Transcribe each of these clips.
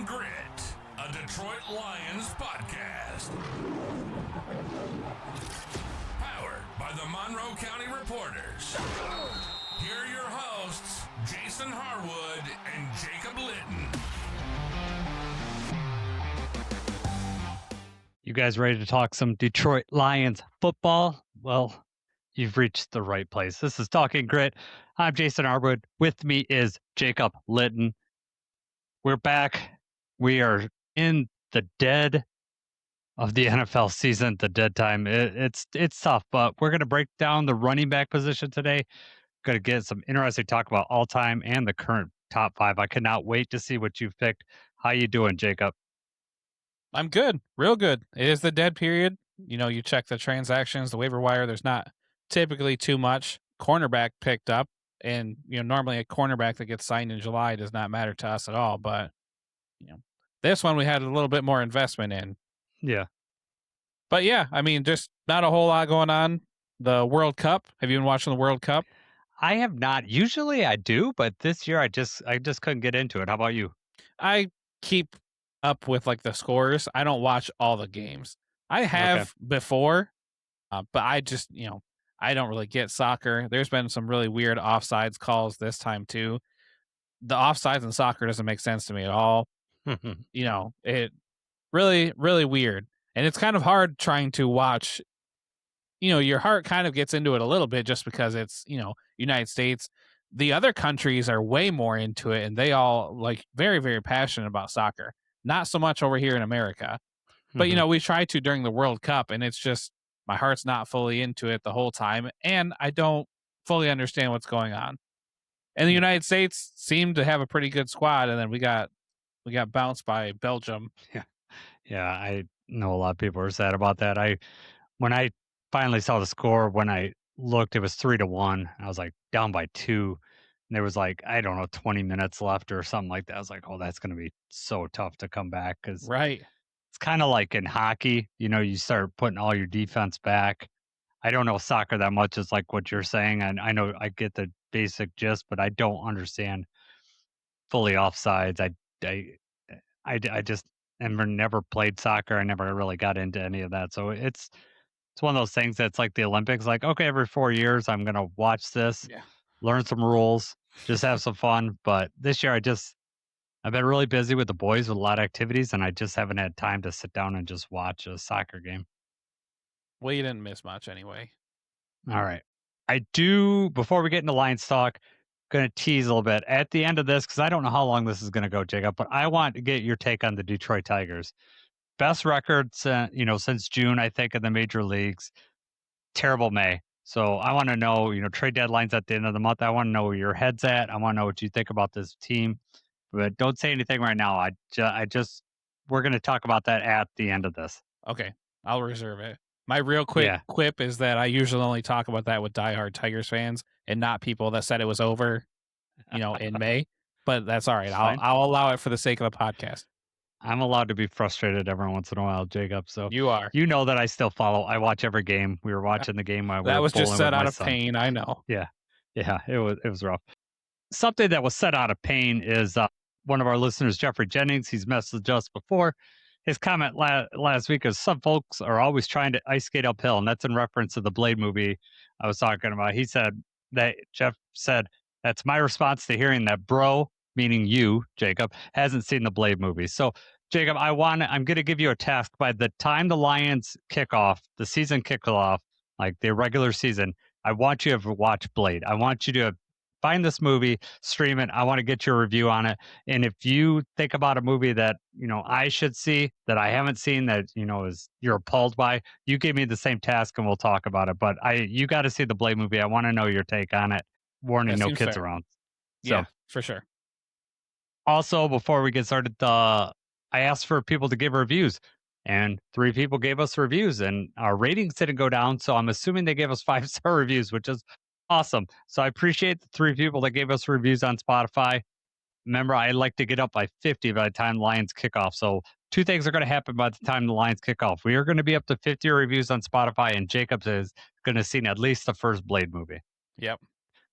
Talking Grit, a Detroit Lions podcast. Powered by the Monroe County Reporters. Here are your hosts, Jason Harwood and Jacob Litton. You guys ready to talk some Detroit Lions football? Well, you've reached the right place. This is Talking Grit. I'm Jason Harwood. With me is Jacob Litton. We're back. We are in the dead of the NFL season, the dead time. It's tough, but we're going to break down the running back position today. Going to get some interesting talk about all-time and the current top five. I cannot wait to see what you've picked. How you doing, Jacob? I'm good, real good. It is the dead period. You know, you check the transactions, the waiver wire, there's not typically too much. Cornerback picked up, and, you know, normally a cornerback that gets signed in July does not matter to us at all. But, you know, this one we had a little bit more investment in. Yeah. But yeah, I mean, just not a whole lot going on. The World Cup. Have you been watching the World Cup? I have not. Usually I do, but this year I just couldn't get into it. How about you? I keep up with like the scores. I don't watch all the games. I have before, but I just, you know, I don't really get soccer. There's been some really weird offsides calls this time too. The offsides in soccer doesn't make sense to me at all. You know, it really, really weird. And it's kind of hard trying to watch. You know, your heart kind of gets into it a little bit just because it's, you know, United States. The other countries are way more into it, and they all like very, very passionate about soccer. Not so much over here in America. But, you know, we try to during the World Cup, and it's just my heart's not fully into it the whole time, and I don't fully understand what's going on. And the United States seemed to have a pretty good squad, and then we got bounced by Belgium. Yeah, I know a lot of people are sad about that. When I finally saw the score, when I looked, it was 3-1. I was like down by 2. And there was like, I don't know, 20 minutes left or something like that. I was like, oh, that's going to be so tough to come back because Right. it's kind of like in hockey, you know, you start putting all your defense back. I don't know soccer that much, is like what you're saying. And I know I get the basic gist, but I don't understand fully offsides. I just never played soccer. I never really got into any of that. So it's one of those things that's like the Olympics. Like, okay, every 4 years, I'm going to watch this, Yeah. learn some rules, just have some fun. But this year, I've been really busy with the boys with a lot of activities, and I just haven't had time to sit down and just watch a soccer game. Well, you didn't miss much anyway. All right. I do, before we get into Lions talk, going to tease a little bit at the end of this, because I don't know how long this is going to go, Jacob, but I want to get your take on the Detroit Tigers. Best record since June, I think, in the major leagues. Terrible May. So I want to know, trade deadlines at the end of the month. I want to know where your head's at. I want to know what you think about this team, but don't say anything right now. We're going to talk about that at the end of this. Okay, I'll reserve it. My real quick quip is that I usually only talk about that with diehard Tigers fans and not people that said it was over, in May. But that's all right. I'll allow it for the sake of the podcast. I'm allowed to be frustrated every once in a while, Jacob. So you are. You know that I still follow. I watch every game. We were watching the game while we were that was just set out of son. pain. I know. Yeah, it was rough. Something that was set out of pain is one of our listeners, Jeffrey Jennings. He's messaged us before. His comment last week is, some folks are always trying to ice skate uphill, and that's in reference to the Blade movie I was talking about. Jeff said, that's my response to hearing that bro, meaning you, Jacob, hasn't seen the Blade movie. So, Jacob, I'm going to give you a task. By the time the Lions kick off, the season kicks off, like the regular season, I want you to watch Blade. I want you to find this movie, stream it. I want to get your review on it. And if you think about a movie that, I should see, that I haven't seen, that, you're appalled by, you give me the same task and we'll talk about it. But you got to see the Blade movie. I want to know your take on it. Warning, no kids around. So, yeah, for sure. Also, before we get started, I asked for people to give reviews, and 3 people gave us reviews, and our ratings didn't go down. So I'm assuming they gave us 5-star reviews, which is awesome. So I appreciate the 3 people that gave us reviews on Spotify. Remember, I like to get up by 50 by the time the Lions kick off. So 2 things are going to happen by the time the Lions kick off. We are going to be up to 50 reviews on Spotify, and Jacobs is going to see at least the first Blade movie. Yep.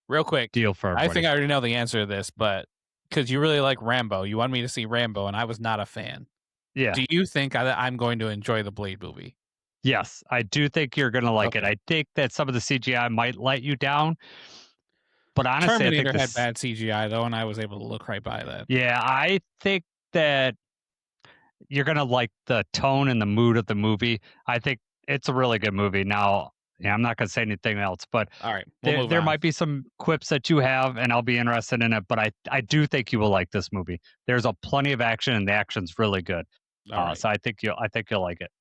Real quick. Deal for everybody. I think I already know the answer to this, but because you really like Rambo. You wanted me to see Rambo, and I was not a fan. Yeah. Do you think I'm going to enjoy the Blade movie? Yes, I do think you're gonna like it. Okay. I think that some of the CGI might let you down, but honestly, I think Terminator had this. bad CGI though, and I was able to look right by that. Yeah, I think that you're gonna like the tone and the mood of the movie. I think it's a really good movie. Now, yeah, I'm not gonna say anything else, but All right, we'll there move there on. might be some quips that you have, and I'll be interested in it. But I do think you will like this movie. There's a plenty of action, and the action's really good. All right. So I think you'll like it.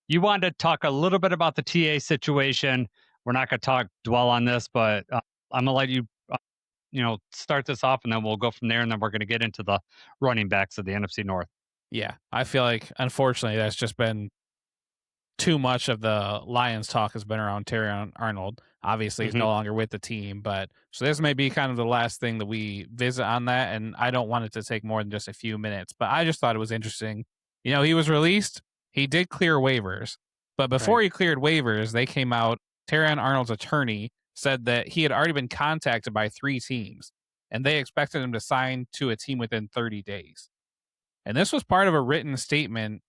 You wanted to talk a little bit about the TA situation. We're not going to dwell on this, but I'm going to let you start this off, and then we'll go from there, and then we're going to get into the running backs of the NFC North. Yeah, I feel like unfortunately that's just been too much of the Lions talk has been around Terrion Arnold. Obviously, he's Hmm. no longer with the team, but so this may be kind of the last thing that we visit on that. And I don't want it to take more than just a few minutes, but I just thought it was interesting. He was released, he did clear waivers, but before Right. he cleared waivers, they came out. Terrion Arnold's attorney said that he had already been contacted by 3 teams and they expected him to sign to a team within 30 days. And this was part of a written statement.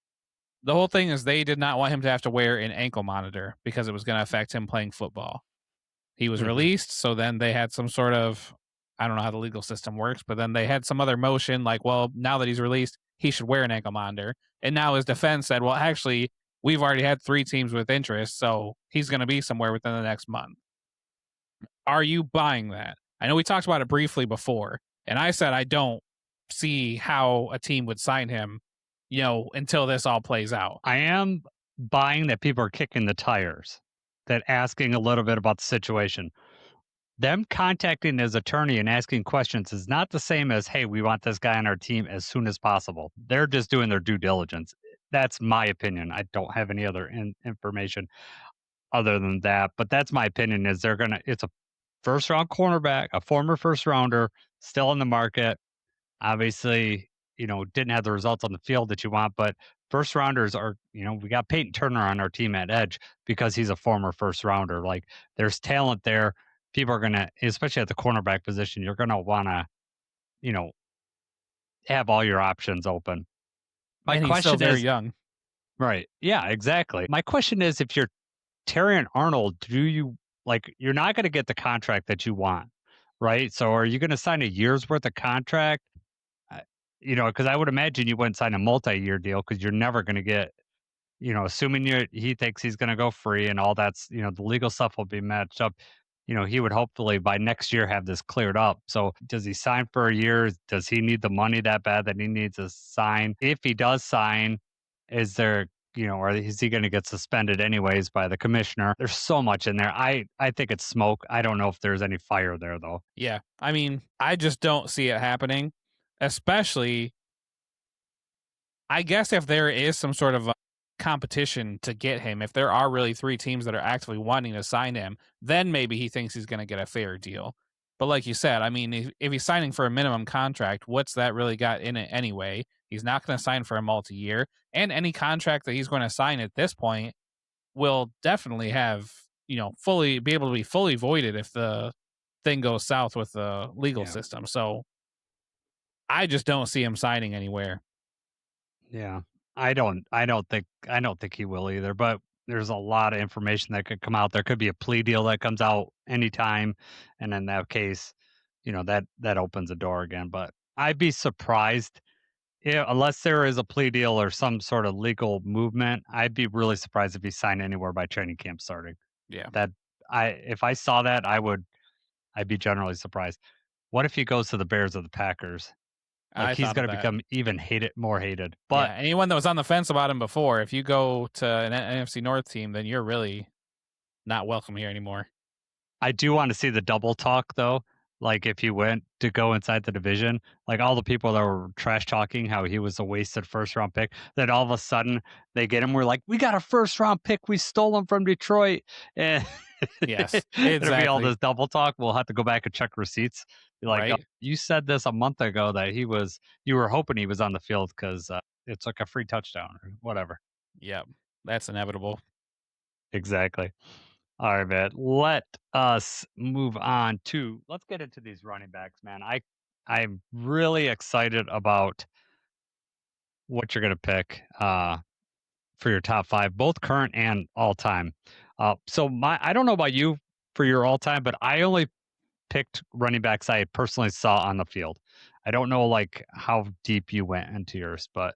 The whole thing is they did not want him to have to wear an ankle monitor because it was going to affect him playing football. He was Hmm. released, so then they had some sort of, I don't know how the legal system works, but then they had some other motion like, well, now that he's released, he should wear an ankle monitor. And now his defense said, well, actually, we've already had 3 teams with interest, so he's going to be somewhere within the next month. Are you buying that? I know we talked about it briefly before, and I said I don't see how a team would sign him, until this all plays out. I am buying that people are kicking the tires, that asking a little bit about the situation. Them contacting his attorney and asking questions is not the same as, hey, we want this guy on our team as soon as possible. They're just doing their due diligence. That's my opinion. I don't have any other information other than that, but that's my opinion. Is it's a first round cornerback, a former first rounder, still in the market. Obviously, didn't have the results on the field that you want, but first rounders are, we got Peyton Turner on our team at edge because he's a former first rounder. Like, there's talent there. People are going to, especially at the cornerback position, you're going to want to, you know, have all your options open. My And he's still question very is, young. right. Yeah, exactly. My question is, if you're Terrion Arnold, do you you're not going to get the contract that you want, right? So are you going to sign a year's worth of contract? Uh, because I would imagine you wouldn't sign a multi-year deal because you're never going to get, assuming he thinks he's going to go free and all that's, the legal stuff will be matched up. He would hopefully by next year have this cleared up. So does he sign for a year? Does he need the money that bad that he needs to sign? If he does sign, is there, or is he going to get suspended anyways by the commissioner? There's so much in there. I think it's smoke. I don't know if there's any fire there though. Yeah. I mean, I just don't see it happening, especially, I guess, if there is some sort of competition to get him, if there are really 3 teams that are actively wanting to sign him, then maybe he thinks he's going to get a fair deal. But like you said, I mean, if he's signing for a minimum contract, what's that really got in it anyway? He's not going to sign for a multi-year, and any contract that he's going to sign at this point will definitely have, fully be able to be fully voided if the thing goes south with the legal Yeah. system. So I just don't see him signing anywhere. Yeah. I don't think he will either, but there's a lot of information that could come out. There could be a plea deal that comes out anytime, and in that case, that opens the door again. But I'd be surprised, yeah, unless there is a plea deal or some sort of legal movement, I'd be really surprised if he signed anywhere by training camp starting. Yeah. That if I saw that, I'd be generally surprised. What if he goes to the Bears or the Packers? Like, I he's thought of going to that. become even more hated. Yeah, But anyone that was on the fence about him before, if you go to an NFC North team, then you're really not welcome here anymore. I do want to see the double talk though. Like, if he went to go inside the division, like all the people that were trash talking how he was a wasted first round pick, that all of a sudden they get him. We're like, we got a first round pick. We stole him from Detroit. And Yes, it'll be all exactly. this double talk. We'll have to go back and check receipts. Be like, oh, Right? you said this a month ago that you were hoping he was on the field because it's like a free touchdown or whatever. Yep. That's inevitable. Exactly. All right, man. Let us move on to let's get into these running backs, man. I'm really excited about what you're gonna pick for your top five, both current and all time. So I don't know about you for your all time, but I only picked running backs I personally saw on the field. I don't know like how deep you went into yours, but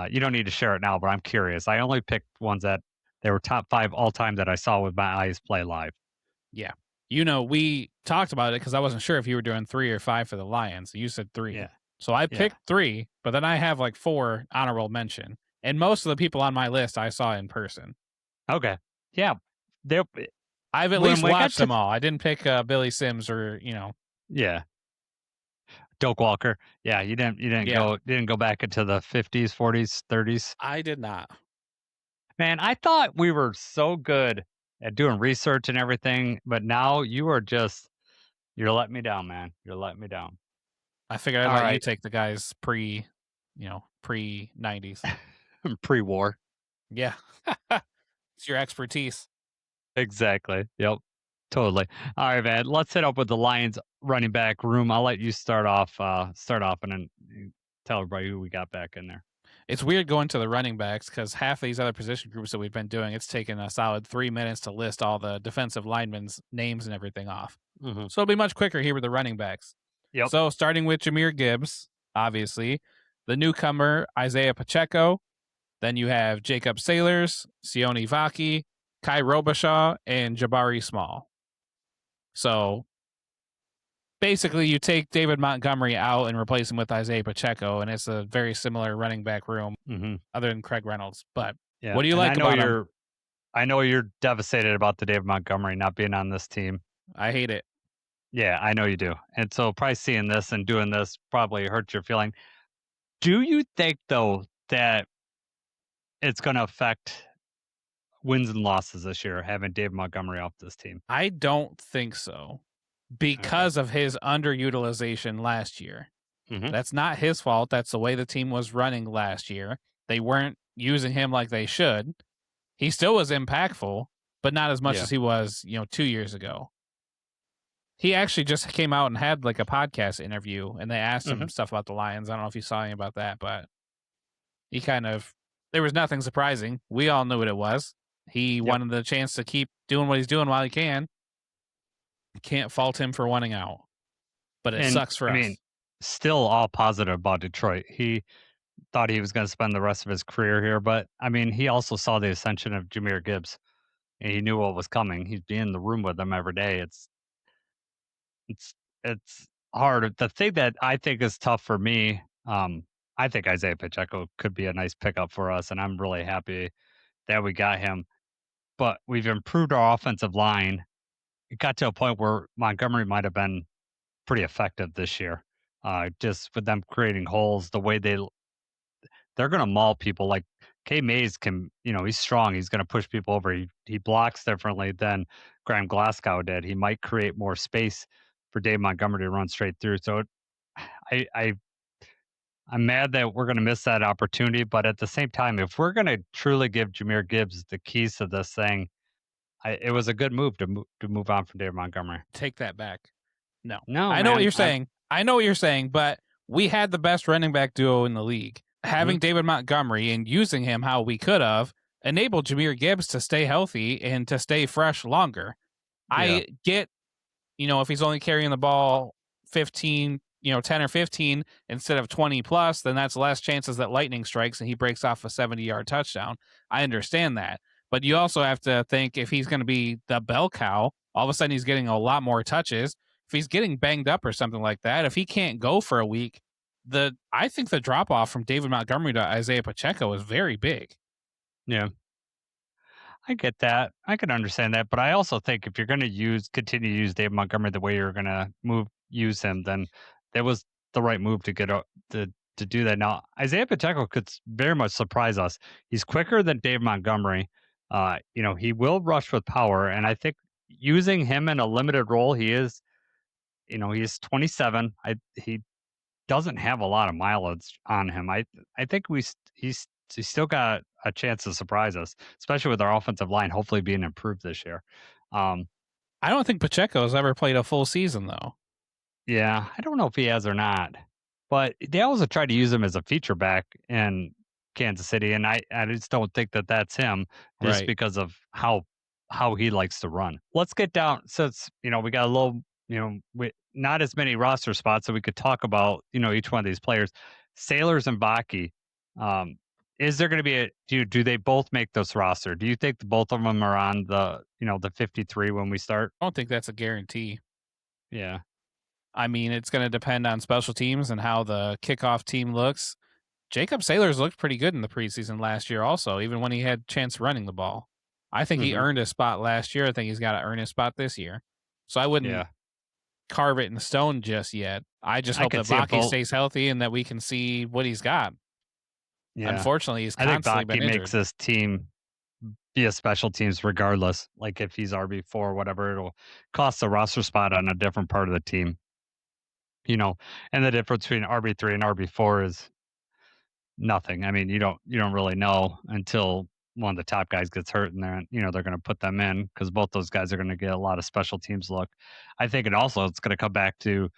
you don't need to share it now. But I'm curious. I only picked ones that they were top five all time that I saw with my eyes play live. Yeah. We talked about it because I wasn't sure if you were doing 3 or 5 for the Lions. You said 3. Yeah, So I yeah. picked 3, but then I have like 4 honorable mention. And most of the people on my list I saw in person. Okay. Yeah. There. I've at When least we got watched to them all. I didn't pick Billy Sims or, yeah, Doak Walker. Yeah, Yeah, you didn't go back into the 50s, 40s, 30s. I did not. Man, I thought we were so good at doing research and everything, but now you're letting me down, man. You're letting me down. I figured I'd All let you right. take the guys pre 90s. Pre-war. Yeah. It's your expertise. Exactly. Yep. Totally. All right, man. Let's hit up with the Lions running back room. I'll let you start off and then tell everybody who we got back in there. It's weird going to the running backs because half of these other position groups that we've been doing, it's taken a solid 3 minutes to list all the defensive linemen's names and everything off. Mm-hmm. So it'll be much quicker here with the running backs. Yep. So starting with Jahmyr Gibbs, obviously, the newcomer Isaiah Pacheco. Then you have Jacob Sailors, Sione Vaki, Kai Robichaud, and Jabari Small. So basically, you take David Montgomery out and replace him with Isaiah Pacheco, and it's a very similar running back room, other than Craig Reynolds. But Yeah. what do you like about him? I know you're devastated about the David Montgomery not being on this team. I hate it. Yeah, I know you do. And so probably seeing this and doing this probably hurts your feeling. Do you think though that it's going to affect wins and losses this year having David Montgomery off this team? I don't think so Okay. because of his underutilization last year. Mm-hmm. That's not his fault. That's the way the team was running last year. They weren't using him like they should. He still was impactful, but not as much as he was, 2 years ago. He actually just came out and had like a podcast interview, and they asked him stuff about the Lions. I don't know if you saw any about that, but he there was nothing surprising. We all knew what it was. He wanted the chance to keep doing what he's doing while he can. Can't fault him for wanting out, but it sucks for us. I mean, still all positive about Detroit. He thought he was going to spend the rest of his career here, but I mean, he also saw the ascension of Jahmyr Gibbs, and he knew what was coming. He'd be in the room with him every day. It's hard. The thing that I think is tough for me, I think Isaiah Pacheco could be a nice pickup for us, and I'm really happy that we got him. But we've improved our offensive line. It got to a point where Montgomery might have been pretty effective this year. Just with them creating holes, the way they're going to maul people. Like K Mays he's strong. He's going to push people over. He blocks differently than Graham Glasgow did. He might create more space for Dave Montgomery to run straight through. So I'm mad that we're going to miss that opportunity. But at the same time, if we're going to truly give Jahmyr Gibbs the keys to this thing, it was a good move to move on from Dave Montgomery. Take that back. No, I know what you're saying. I know what you're saying, but we had the best running back duo in the league. Having David Montgomery and using him how we could have enabled Jahmyr Gibbs to stay healthy and to stay fresh longer. Yeah. I get, if he's only carrying the ball 10 or 15 instead of 20 plus, then that's less chances that lightning strikes and he breaks off a 70-yard touchdown. I understand that. But you also have to think if he's going to be the bell cow, all of a sudden he's getting a lot more touches. If he's getting banged up or something like that, if he can't go for a week, I think the drop off from David Montgomery to Isaiah Pacheco is very big. Yeah. I get that. I can understand that, but I also think if you're going to continue to use David Montgomery the way you're going to use him, then that was the right move to get to do that. Now, Isaiah Pacheco could very much surprise us. He's quicker than Dave Montgomery. He will rush with power, and I think using him in a limited role, he's 27. He doesn't have a lot of mileage on him. I think he's still got a chance to surprise us, especially with our offensive line hopefully being improved this year. I don't think Pacheco has ever played a full season though. Yeah, I don't know if he has or not, but they also try to use him as a feature back in Kansas City, and I just don't think that that's him, just Right. because of how he likes to run. Let's get down since we got a little not as many roster spots, so we could talk about each one of these players, Sailors and Baki. Um, is there going to be a do they both make this roster? Do you think both of them are on the 53 when we start? I don't think that's a guarantee. Yeah. I mean, it's going to depend on special teams and how the kickoff team looks. Jacob Sailors looked pretty good in the preseason last year, also, even when he had chance running the ball. I think he Hmm. earned a spot last year. I think he's got to earn his spot this year. So I wouldn't Yeah. carve it in stone just yet. I just I hope could that see it Baki both. stays healthy and that we can see what he's got. Yeah. Unfortunately, he's I think constantly been Baki makes injured. this team be a special teams regardless. Like if he's RB4 or whatever, it'll cost a roster spot on a different part of the team. You know, and the difference between RB3 and RB4 is nothing. I mean, you don't really know until one of the top guys gets hurt, and they're going to put them in because both those guys are going to get a lot of special teams look. I think it's going to come back to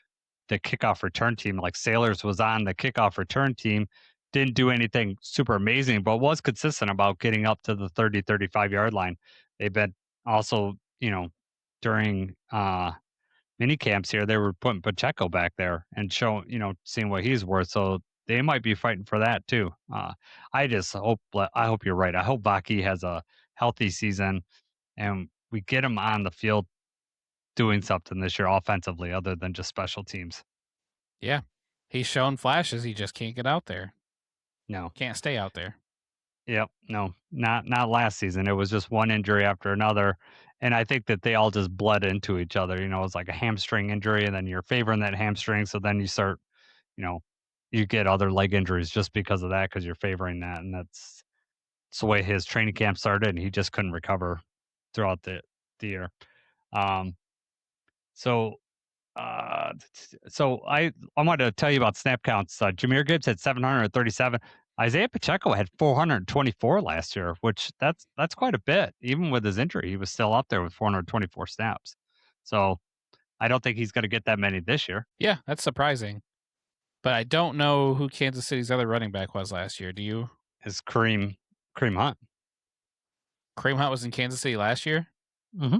the kickoff return team. Like Sailors was on the kickoff return team, didn't do anything super amazing, but was consistent about getting up to the 30, 35-yard line. They've been also, during mini camps here, they were putting Pacheco back there and showing, seeing what he's worth. So they might be fighting for that too. I hope you're right. I hope Baki has a healthy season and we get him on the field doing something this year offensively other than just special teams. Yeah. He's shown flashes. He just can't get out there. No. Can't stay out there. Yep. No. Not last season. It was just one injury after another. And I think that they all just bled into each other. It was like a hamstring injury, and then you're favoring that hamstring. So then you start, you know, you get other leg injuries just because of that, because you're favoring that. And it's the way his training camp started, and he just couldn't recover throughout the year. Um, so I wanted to tell you about snap counts. Jameer Gibbs had 737. Isaiah Pacheco had 424 last year, which that's quite a bit. Even with his injury, he was still up there with 424 snaps. So I don't think he's going to get that many this year. Yeah, that's surprising. But I don't know who Kansas City's other running back was last year. Do you? Is Kareem Hunt? Kareem Hunt was in Kansas City last year? Mm-hmm.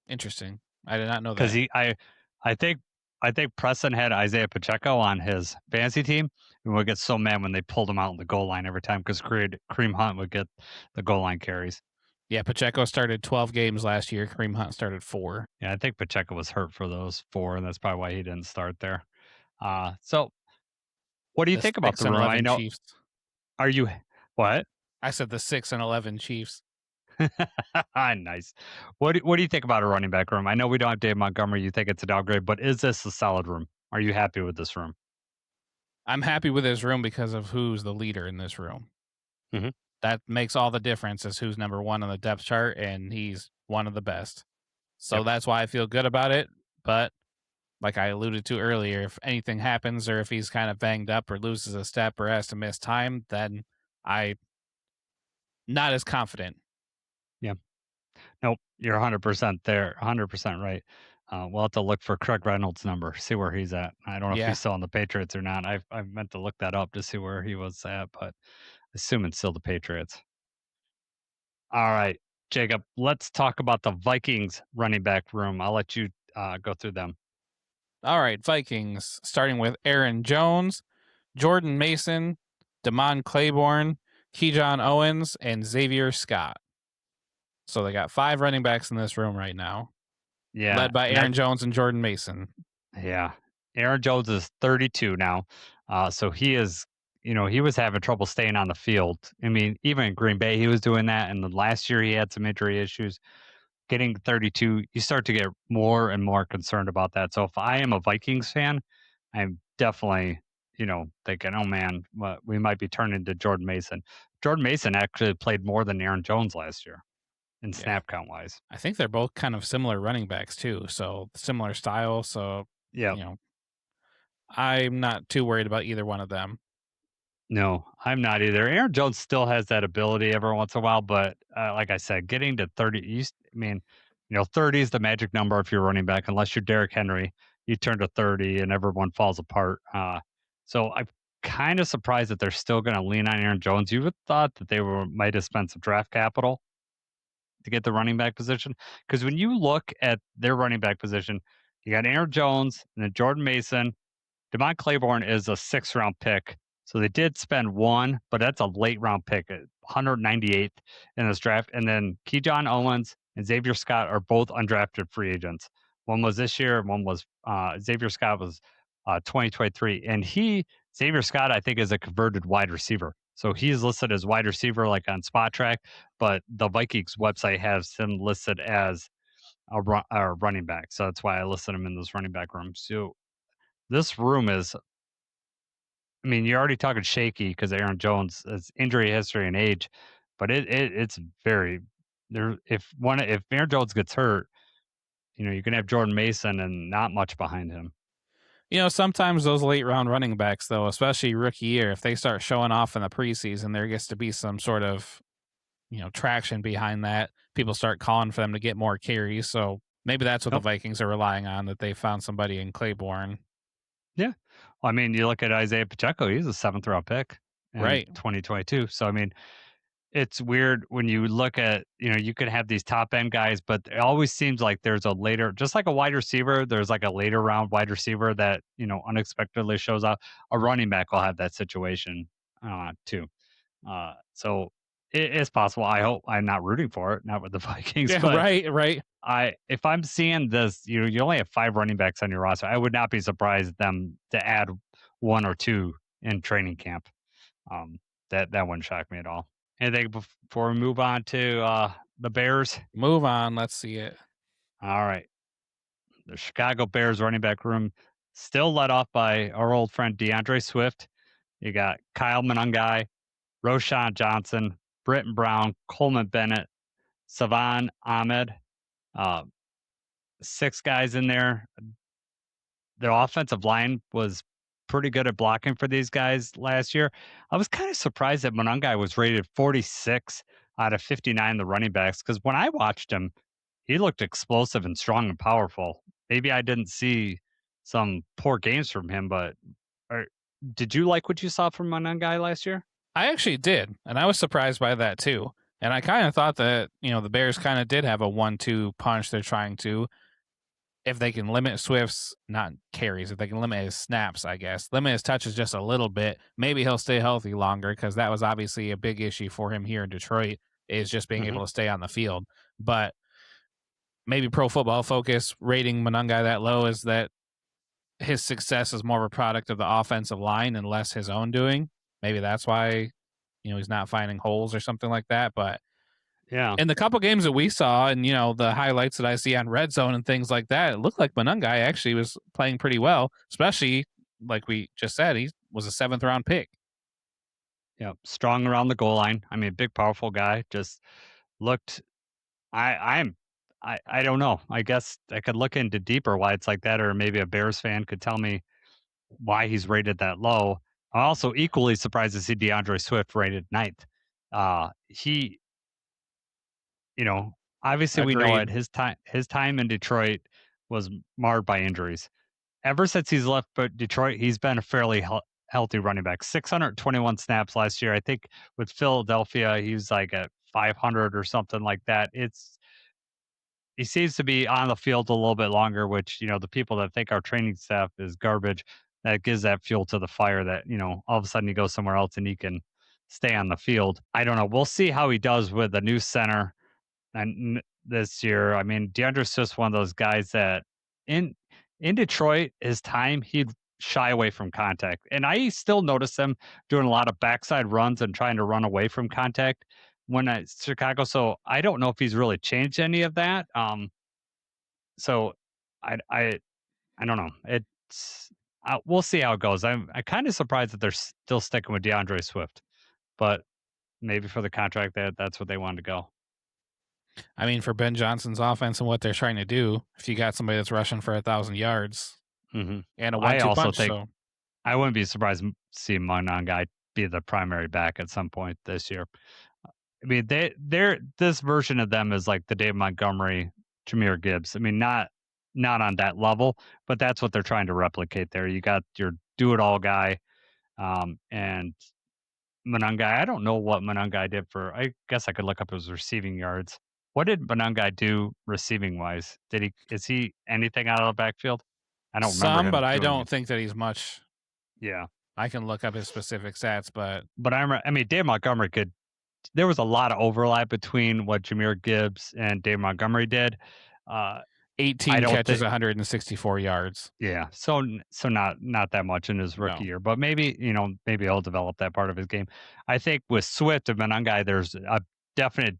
Interesting. I did not know Because that. I think Preston had Isaiah Pacheco on his fantasy team, and would get so mad when they pulled him out in the goal line every time because Kareem Hunt would get the goal line carries. Yeah, Pacheco started 12 games last year. Kareem Hunt started 4. Yeah, I think Pacheco was hurt for those 4, and that's probably why he didn't start there. So what do you The think about 6 the and room? I 11 know. Chiefs. Are you what? I said the 6 and 11 Chiefs. Nice. What do you think about a running back room? I know we don't have Dave Montgomery. You think it's a downgrade, but is this a solid room? Are you happy with this room? I'm happy with his room because of who's the leader in this room. Mhm. That makes all the difference is who's number 1 on the depth chart, and he's one of the best. So Yep. that's why I feel good about it. But like I alluded to earlier, if anything happens or if he's kind of banged up or loses a step or has to miss time, then I not as confident. Yeah. Nope. You're 100% there. 100% right. We'll have to look for Craig Reynolds' number, see where he's at. I don't know if Yeah. he's still on the Patriots or not. I meant to look that up to see where he was at, but assuming still the Patriots. All right, Jacob, let's talk about the Vikings running back room. I'll let you go through them. All right, Vikings, starting with Aaron Jones, Jordan Mason, Damon Claiborne, Keyshawn Owens, and Xavier Scott. So they got 5 running backs in this room right now, Yeah, led by and Aaron Jones and Jordan Mason. yeah, Aaron Jones is 32 now, so he is. He was having trouble staying on the field. I mean, even in Green Bay, he was doing that. And the last year, he had some injury issues. Getting 32, you start to get more and more concerned about that. So if I am a Vikings fan, I'm definitely, thinking, oh man, we might be turning to Jordan Mason. Jordan Mason actually played more than Aaron Jones last year in Yeah. snap count wise. I think they're both kind of similar running backs too, so similar style. So, Yeah. I'm not too worried about either one of them. No, I'm not either. Aaron Jones still has that ability every once in a while, but like I said, getting to 30, I mean, 30 is the magic number if you're running back, unless you're Derrick Henry. you turn to 30 and everyone falls apart. So I'm kind of surprised that they're still going to lean on Aaron Jones. You would thought that they might have spent some draft capital to get the running back position, because when you look at their running back position, you got Aaron Jones and then Jordan Mason. Devon Claiborne is a 6th-round pick. So they did spend one, but that's a late round pick, 198th in this draft. And then Keyshawn Owens and Xavier Scott are both undrafted free agents. One was this year, and one was Xavier Scott was 2023. And Xavier Scott, I think, is a converted wide receiver. So he's listed as wide receiver like on Spot Track, but the Vikings website has him listed as a running back. So that's why I listed him in this running back room. So this room is, I mean, you're already talking shaky because Aaron Jones has injury history and age, but it's very there. If Aaron Jones gets hurt, you can have Jordan Mason and not much behind him. Sometimes those late round running backs, though, especially rookie year, if they start showing off in the preseason, there gets to be some sort of traction behind that. People start calling for them to get more carries. So maybe that's what the Vikings are relying on, that they found somebody in Claiborne. Yeah. Well, I mean, you look at Isaiah Pacheco, he's a 7th-round pick in Right. 2022. So, I mean, it's weird when you look at, you could have these top end guys, but it always seems like there's a later, just like a wide receiver, there's like a later round wide receiver that, unexpectedly shows up. A running back will have that situation too. So it's possible. I hope I'm not rooting for it, not with the Vikings. Yeah, but right. if I'm seeing this, you only have 5 running backs on your roster. I would not be surprised them to add 1 or 2 in training camp. That wouldn't shock me at all. Anything before we move on to the Bears? Move on. Let's see it. All right. The Chicago Bears running back room still led off by our old friend DeAndre Swift. You got Kyle Monangai, Roshan Johnson, Britton Brown, Coleman Bennett, Savan Ahmed. 6 guys in there. Their offensive line was pretty good at blocking for these guys last year. I was kind of surprised that Monangai was rated 46 out of 59 the running backs, because when I watched him, he looked explosive and strong and powerful. Maybe I didn't see some poor games from him, but did you like what you saw from Monangai last year? I actually did, and I was surprised by that too. And I kind of thought that, the Bears kind of did have a 1-2 punch they're trying to. If they can limit Swift's, not carries, if they can limit his snaps, I guess, limit his touches just a little bit, maybe he'll stay healthy longer, because that was obviously a big issue for him here in Detroit, is just being able to stay on the field. But maybe Pro Football Focus rating Monangai that low is that his success is more of a product of the offensive line and less his own doing. Maybe that's why, he's not finding holes or something like that. But yeah, in the couple games that we saw, and the highlights that I see on Red Zone and things like that, it looked like Monangai actually was playing pretty well, especially like we just said, he was a 7th-round pick. Yeah, strong around the goal line. I mean, big, powerful guy. Just looked. I don't know. I guess I could look into deeper why it's like that, or maybe a Bears fan could tell me why he's rated that low. I'm also equally surprised to see DeAndre Swift rated 9th. He, obviously we know Agreed. it. His time in Detroit was marred by injuries. Ever since he's left Detroit, he's been a fairly healthy running back. 621 snaps last year. I think with Philadelphia, he was like at 500 or something like that. He seems to be on the field a little bit longer, which, the people that think our training staff is garbage, that gives that fuel to the fire that, all of a sudden he goes somewhere else and he can stay on the field. I don't know. We'll see how he does with the new center and this year. I mean, DeAndre's just one of those guys that in Detroit, his time, he'd shy away from contact. And I still notice him doing a lot of backside runs and trying to run away from contact when at Chicago. So I don't know if he's really changed any of that. So I don't know. We'll see how it goes. I'm kind of surprised that they're still sticking with DeAndre Swift, but maybe for the contract that's what they wanted to go. I mean, for Ben Johnson's offense and what they're trying to do, if you got somebody that's rushing for 1,000 yards and a 1-2 punch, I wouldn't be surprised to see Monangai be the primary back at some point this year. I mean, this version of them is like the Dave Montgomery, Jahmyr Gibbs. I mean, not not on that level, but that's what they're trying to replicate there. You got your do-it-all guy, and Monangai. I don't know what Monangai did for. I guess I could look up his receiving yards. What did Monangai do receiving wise? Is he anything out of the backfield? I don't remember Some, him but I doing don't it. think that he's much. Yeah, I can look up his specific stats, but I mean, Dave Montgomery could. There was a lot of overlap between what Jahmyr Gibbs and Dave Montgomery did. I 18 don't catches, think. 164 yards. Yeah, so not that much in his rookie No. year, but maybe maybe he'll develop that part of his game. I think with Swift and Monangai, there's a definite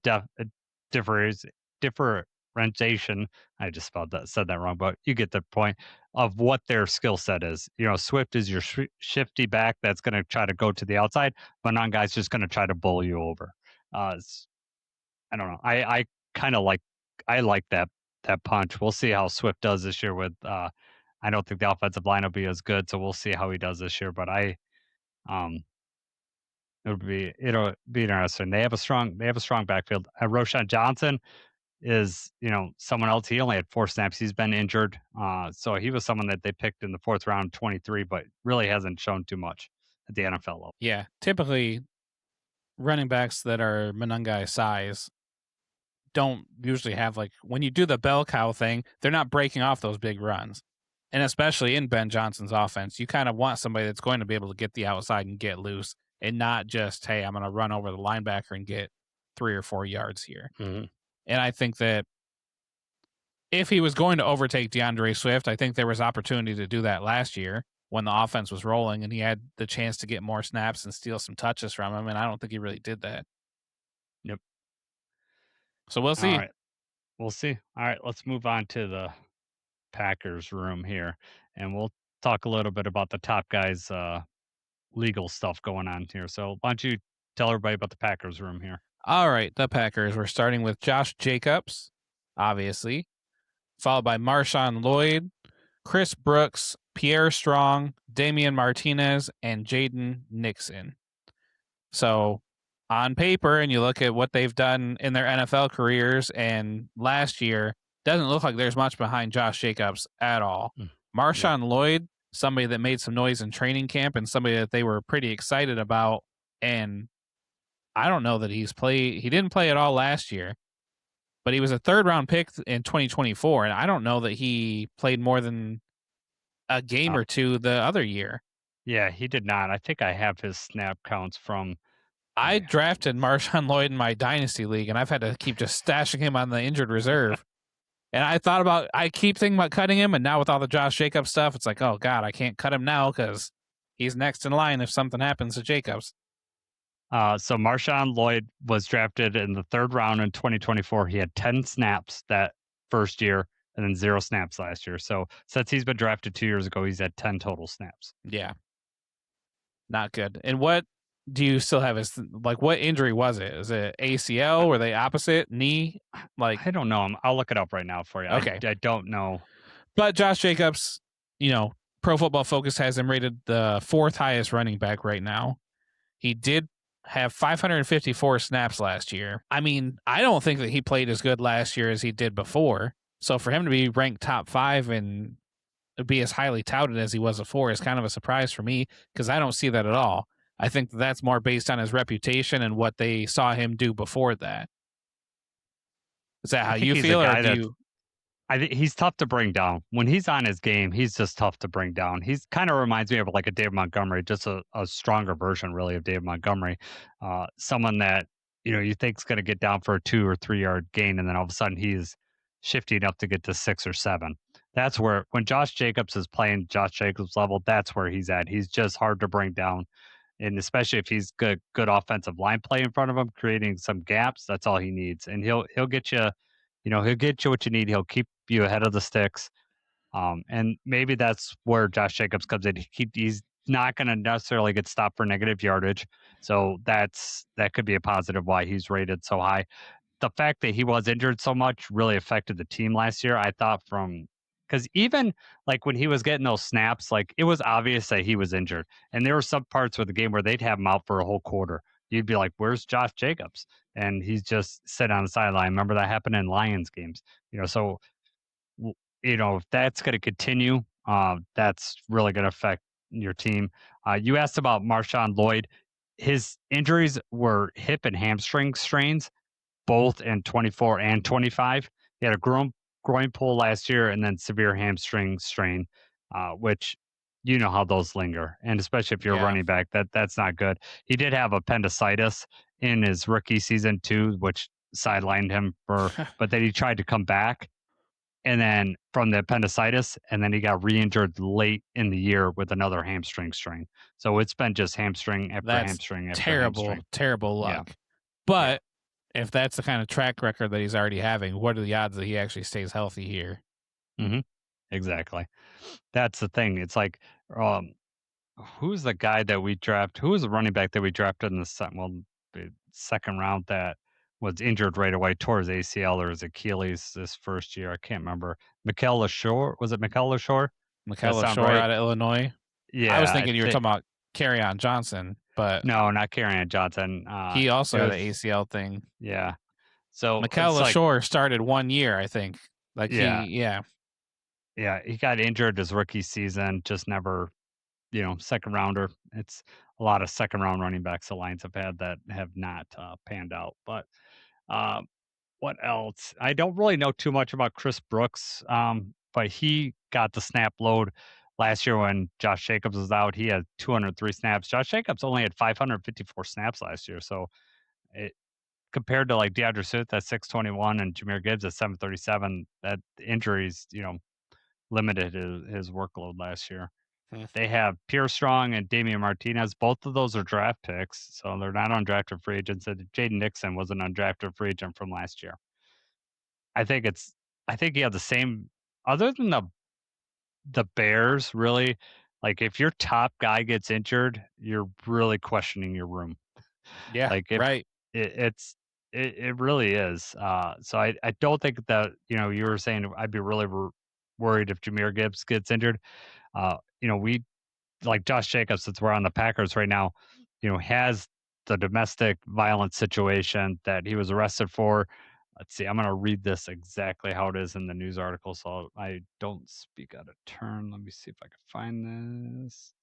difference differentiation. I just said that wrong, but you get the point of what their skill set is. Swift is your shifty back that's going to try to go to the outside. Monangai's just going to try to bowl you over. I don't know. I kind of like that punch. We'll see how Swift does this year with I don't think the offensive line will be as good, so we'll see how he does this year. But um it'll be interesting. They have a strong backfield. Roshan Johnson is someone else. He only had 4 snaps. He's been injured, so he was someone that they picked in the 4th round, 23, but really hasn't shown too much at the NFL level. Yeah, typically running backs that are Monangai size don't usually have, like, when you do the bell cow thing, they're not breaking off those big runs. And especially in Ben Johnson's offense, you kind of want somebody that's going to be able to get the outside and get loose and not just, hey, I'm going to run over the linebacker and get 3 or 4 yards here. Mm-hmm. And I think that if he was going to overtake DeAndre Swift, I think there was opportunity to do that last year when the offense was rolling and he had the chance to get more snaps and steal some touches from him. And I don't think he really did that. Yep. So we'll see. All right. We'll see. All right, let's move on to the Packers room here, and we'll talk a little bit about the top guys' legal stuff going on here. So why don't you tell everybody about the Packers room here? All right, the Packers. We're starting with Josh Jacobs, obviously, followed by Marshawn Lloyd, Chris Brooks, Pierre Strong, Damian Martinez, and Jaden Nixon. So on paper, and you look at what they've done in their NFL careers and last year, doesn't look like there's much behind Josh Jacobs at all. Marshawn Lloyd, somebody that made some noise in training camp and somebody that they were pretty excited about. And I don't know that he didn't play at all last year, but he was a 3rd-round pick in 2024. And I don't know that he played more than a game or two the other year. Yeah, he did not. I think I have his snap counts from. I drafted Marshawn Lloyd in my dynasty league, and I've had to keep just stashing him on the injured reserve. And I keep thinking about cutting him, and now with all the Josh Jacobs stuff, it's like, oh God, I can't cut him now because he's next in line if something happens to Jacobs. So Marshawn Lloyd was drafted in the 3rd round in 2024. He had 10 snaps that first year and then 0 snaps last year. So since he's been drafted 2 years ago, he's had 10 total snaps. Yeah. Not good. And what do you still have what injury was it? Is it ACL? Were they opposite? Knee? I don't know. I'll look it up right now for you. Okay. I don't know. But Josh Jacobs, Pro Football Focus has him rated the 4th highest running back right now. He did have 554 snaps last year. I mean, I don't think that he played as good last year as he did before. So for him to be ranked top 5 and be as highly touted as he was before is kind of a surprise for me because I don't see that at all. I think that's more based on his reputation and what they saw him do before that. Is that how you feel? I think he's tough to bring down. When he's on his game, he's just tough to bring down. He's kind of reminds me of like a Dave Montgomery, just a stronger version really of Dave Montgomery. Someone that, you think is going to get down for a 2 or 3 yard gain, and then all of a sudden he's shifting up to get to 6 or 7. That's where, when Josh Jacobs is playing Josh Jacobs level, that's where he's at. He's just hard to bring down. And especially if he's good offensive line play in front of him, creating some gaps, that's all he needs. And he'll get you, he'll get you what you need. He'll keep you ahead of the sticks. And maybe that's where Josh Jacobs comes in. He's not going to necessarily get stopped for negative yardage. So that could be a positive why he's rated so high. The fact that he was injured so much really affected the team last year, I thought, because even like when he was getting those snaps, like it was obvious that he was injured. And there were some parts of the game where they'd have him out for a whole quarter. You'd be like, where's Josh Jacobs? And he's just sitting on the sideline. Remember that happened in Lions games, so if that's going to continue, that's really going to affect your team. You asked about Marshawn Lloyd. His injuries were hip and hamstring strains, both in 24 and 25. He had a groin pull last year and then severe hamstring strain, which you know how those linger, and especially if you're a Yeah. running back, that's not good. He did have appendicitis in his rookie season too, which sidelined him but then he tried to come back and then from the appendicitis, and then he got re-injured late in the year with another hamstring strain. So it's been just hamstring after That's hamstring after terrible, hamstring. terrible Yeah, luck. yeah. But if that's the kind of track record that he's already having, what are the odds that he actually stays healthy here? hmm Exactly. That's the thing. It's like, um, who's the guy that we draft? Who was the running back that we drafted in the second round that was injured right away, tore his ACL or his Achilles this first year? I can't remember. Mikel Lashore, was it Mikel Lashore? Does that Michaela sound Shore right? out of Illinois. I was Yeah, I thinking you were think. talking about Carryon Johnson, but No, not Carrion Johnson. he also It had an was ACL thing. yeah. So it's Michaela like Shore started 1 year, I think. Like yeah, yeah. yeah. He got injured his rookie season, just never, second rounder. It's a lot of second round running backs the Lions have had that have not panned out. But uh, what else? I don't really know too much about Chris Brooks, but he got the snap load last year when Josh Jacobs was out. He had 203 snaps. Josh Jacobs only had 554 snaps last year. So it, compared to like DeAndre Swift at 621 and Jameer Gibbs at 737, that injuries, limited his workload last year. Hmm. They have Pierre Strong and Damian Martinez. Both of those are draft picks, so they're not undrafted free agents. And Jaden Nixon was an undrafted free agent from last year. I think it's I think you have the same other than the Bears, really, like if your top guy gets injured, you're really questioning your room. Yeah, Like if right. it really is. So I don't think that, you were saying I'd be really worried if Jameer Gibbs gets injured. We like Josh Jacobs, since we're on the Packers right now, has the domestic violence situation that he was arrested for. Let's see, I'm going to read this exactly how it is in the news article so I don't speak out of turn. Let me see if I can find this.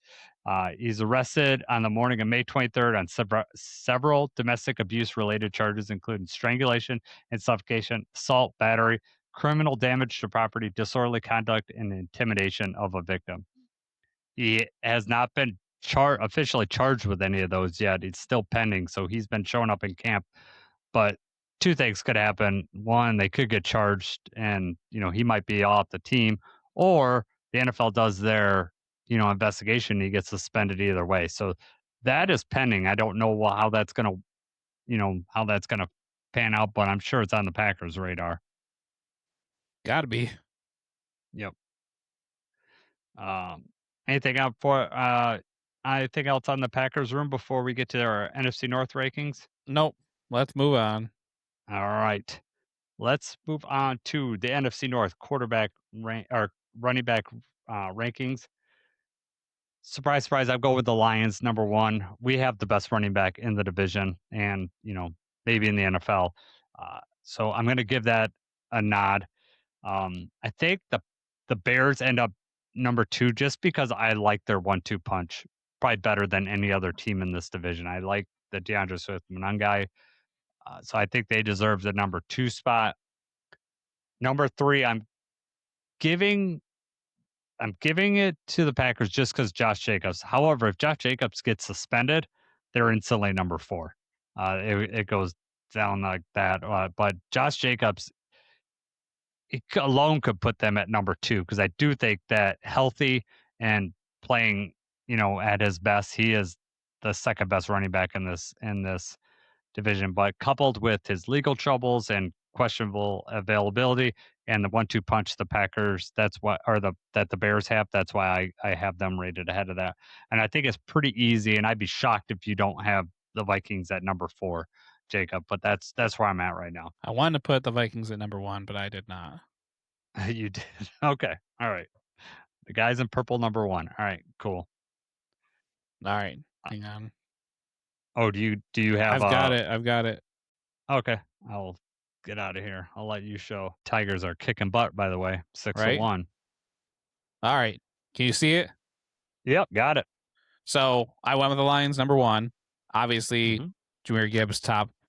He's arrested on the morning of May 23rd on several domestic abuse related charges, including strangulation and suffocation, assault, battery, criminal damage to property, disorderly conduct, and intimidation of a victim. He has not been officially charged with any of those yet. It's still pending. So he's been showing up in camp. But two things could happen. One, they could get charged and, he might be off the team, or the NFL does their, investigation. He gets suspended either way. So that is pending. I don't know how that's going to, how that's going to pan out, but I'm sure it's on the Packers radar. Gotta be. Yep. Um, anything out for anything else on the Packers room before we get to our NFC North rankings? Nope. Let's move on. All right. Let's move on to the NFC North quarterback or running back rankings. Surprise, surprise, I go with the Lions number 1. We have the best running back in the division and, maybe in the NFL. So I'm going to give that a nod. I think the Bears end up number 2 just because I like their 1-2 punch probably better than any other team in this division. I like the DeAndre Swift guy, so I think they deserve the number 2 spot. Number 3, giving I'm giving it to the Packers just because Josh Jacobs. However, if Josh Jacobs gets suspended, they're instantly number 4. It goes down like that. But Josh Jacobs alone could put them at number 2 because I do think that healthy and playing, at his best, he is the second best running back in this division. But coupled with his legal troubles and questionable availability and the 1-2 punch the Packers, that the Bears have, that's why I have them rated ahead of that. And I think it's pretty easy. And I'd be shocked if you don't have the Vikings at number 4, Jacob. But that's where I'm at right now. I wanted to put the Vikings at number 1, but I did not. You did. Okay. All right. The guys in purple number 1. All right. Cool. All right. Hang on. Oh, do you have I've got it. okay. I'll get out of here. I'll let you show. Tigers are kicking butt, by the way. 6-1. All right. Can you see it? Yep, got it. So I went with the Lions number one. Obviously, Mhm. Jahmyr Gibbs,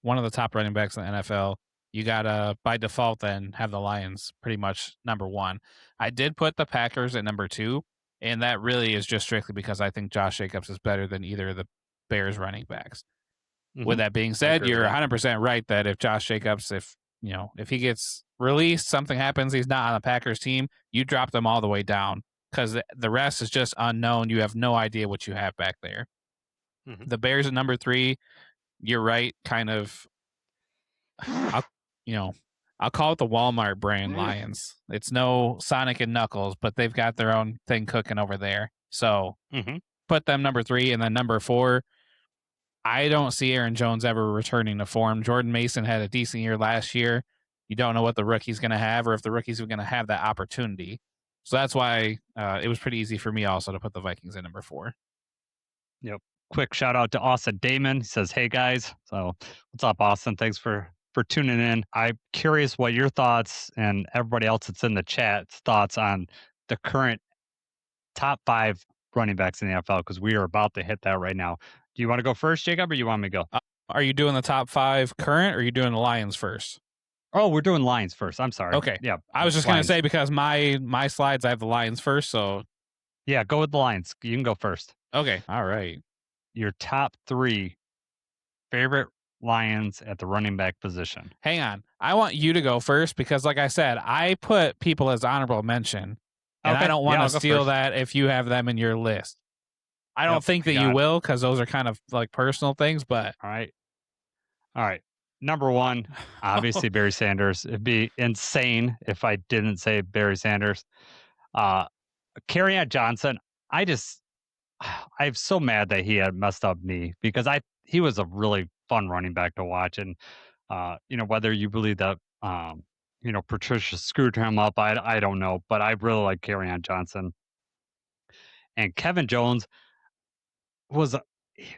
one of the top running backs in the NFL. You gotta by default then have the Lions pretty much number one. I did put the Packers at number two, and that really is just strictly because I think Josh Jacobs is better than either of the Bears running backs. With that being I said, agree with you're that. 100% right that if Josh Jacobs, if he gets released, something happens, he's not on the Packers team, you drop them all the way down because the rest is just unknown. You have no idea what you have back there. Mhm. The Bears at number three, you're right. Kind of, I'll call it the Walmart brand Lions. It's no Sonic and Knuckles, but they've got their own thing cooking over there. So Mhm. put them number three, and then number four. I don't see Aaron Jones ever returning to form. Jordan Mason had a decent year last year. You don't know what the rookie's going to have or if the rookie's going to have that opportunity. So that's why it was pretty easy for me also to put the Vikings at number four. Yep. Quick shout out to Austin Damon. He says, "Hey guys." So, what's up, Austin? Thanks for tuning in. I'm curious what your thoughts and everybody else that's in the chat's thoughts on the current top 5 running backs in the NFL because we are about to hit that right now. Do you want to go first, Jacob, or you want me to go? Are you doing the top 5 current or are you doing the Lions first? Oh, we're doing Lions first. I'm sorry. Okay. Yeah. I was just going to Lions. say because my slides, I have the Lions first. So, Yeah, go with the Lions. You can go first. okay. All right. Your top 3 favorite Lions at the running back position. Hang on. I want you to go first because, like I said, I put people as honorable mention, and I Okay. don't Yeah, want I'll to go steal first. that if you have them in your list. I don't Yep, think I that you got it. will because those are kind of like personal things, but All right. All right. Number 1, obviously Barry Sanders. It'd be insane if I didn't say Barry Sanders. Kerryon Johnson, I'm so mad that he had messed up knee because he was a really fun running back to watch. And whether you believe that Patricia screwed him up, I don't know, but I really like Kerryon Johnson. And Kevin Jones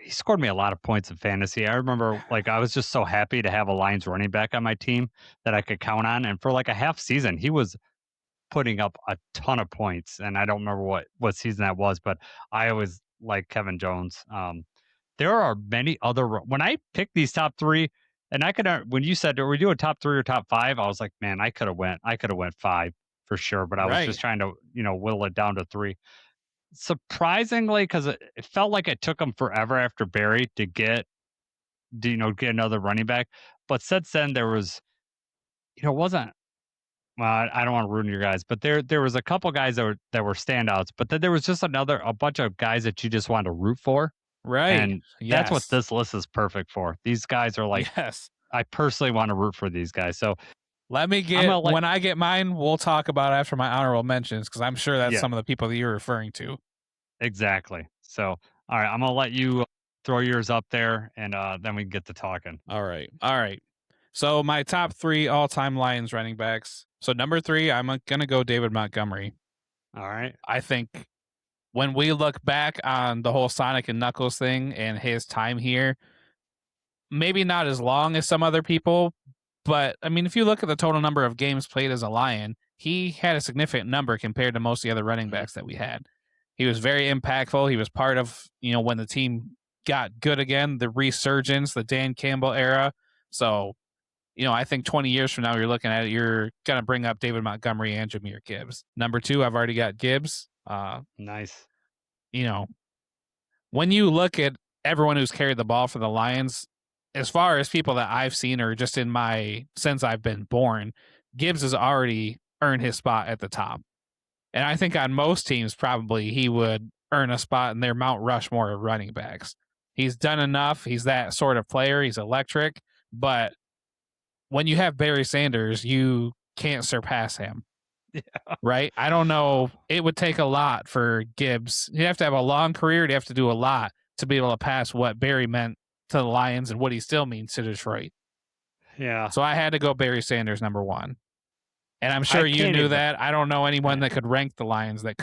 he scored me a lot of points in fantasy. I remember I was just so happy to have a Lions running back on my team that I could count on. And for like a half season, he was putting up a ton of points. And I don't remember what season that was, but I always like Kevin Jones. There are many other when I picked these top 3, and I could when you said, "Are we doing top 3 or top 5?" I was like, "Man, I could have went 5 for sure." But I was right. just trying to whittle it down to 3. Surprisingly, because it felt like it took them forever after Barry to get another running back. But since then, there was it wasn't. Well, I don't want to ruin your guys, but there was a couple guys that were standouts. But then there was just a bunch of guys that you just wanted to root for. Right. And that's what Yes. this list is perfect for. These guys are Yes. I personally want to root for these guys. So When I get mine, we'll talk about after my honorable mentions because I'm sure that's yeah, some of the people that you're referring to. exactly. So, all right, I'm going to let you throw yours up there and then we can get to talking. All right. All right. So my top 3 all-time Lions running backs. So number 3, I'm going to go David Montgomery. All right. I think when we look back on the whole Sonic and Knuckles thing and his time here, maybe not as long as some other people, but I mean, if you look at the total number of games played as a Lion, he had a significant number compared to most of the other running backs that we had. He was very impactful. He was part of, when the team got good again, the resurgence, the Dan Campbell era. So, I think 20 years from now, you're looking at it, you're going to bring up David Montgomery and Jahmyr Gibbs. Number 2, I've already got Gibbs. Nice. When you look at everyone who's carried the ball for the Lions, as far as people that I've seen or just since I've been born, Gibbs has already earned his spot at the top. And I think on most teams, probably he would earn a spot in their Mount Rushmore of running backs. He's done enough. He's that sort of player. He's electric. But when you have Barry Sanders, you can't surpass him. Yeah. Right? I don't know. It would take a lot for Gibbs. He'd have to have a long career. He'd have to do a lot to be able to pass what Barry meant to the Lions and what he still means to Detroit. Yeah. So I had to go Barry Sanders number 1. And I'm sure you knew that. I don't know anyone that could rank the Lions that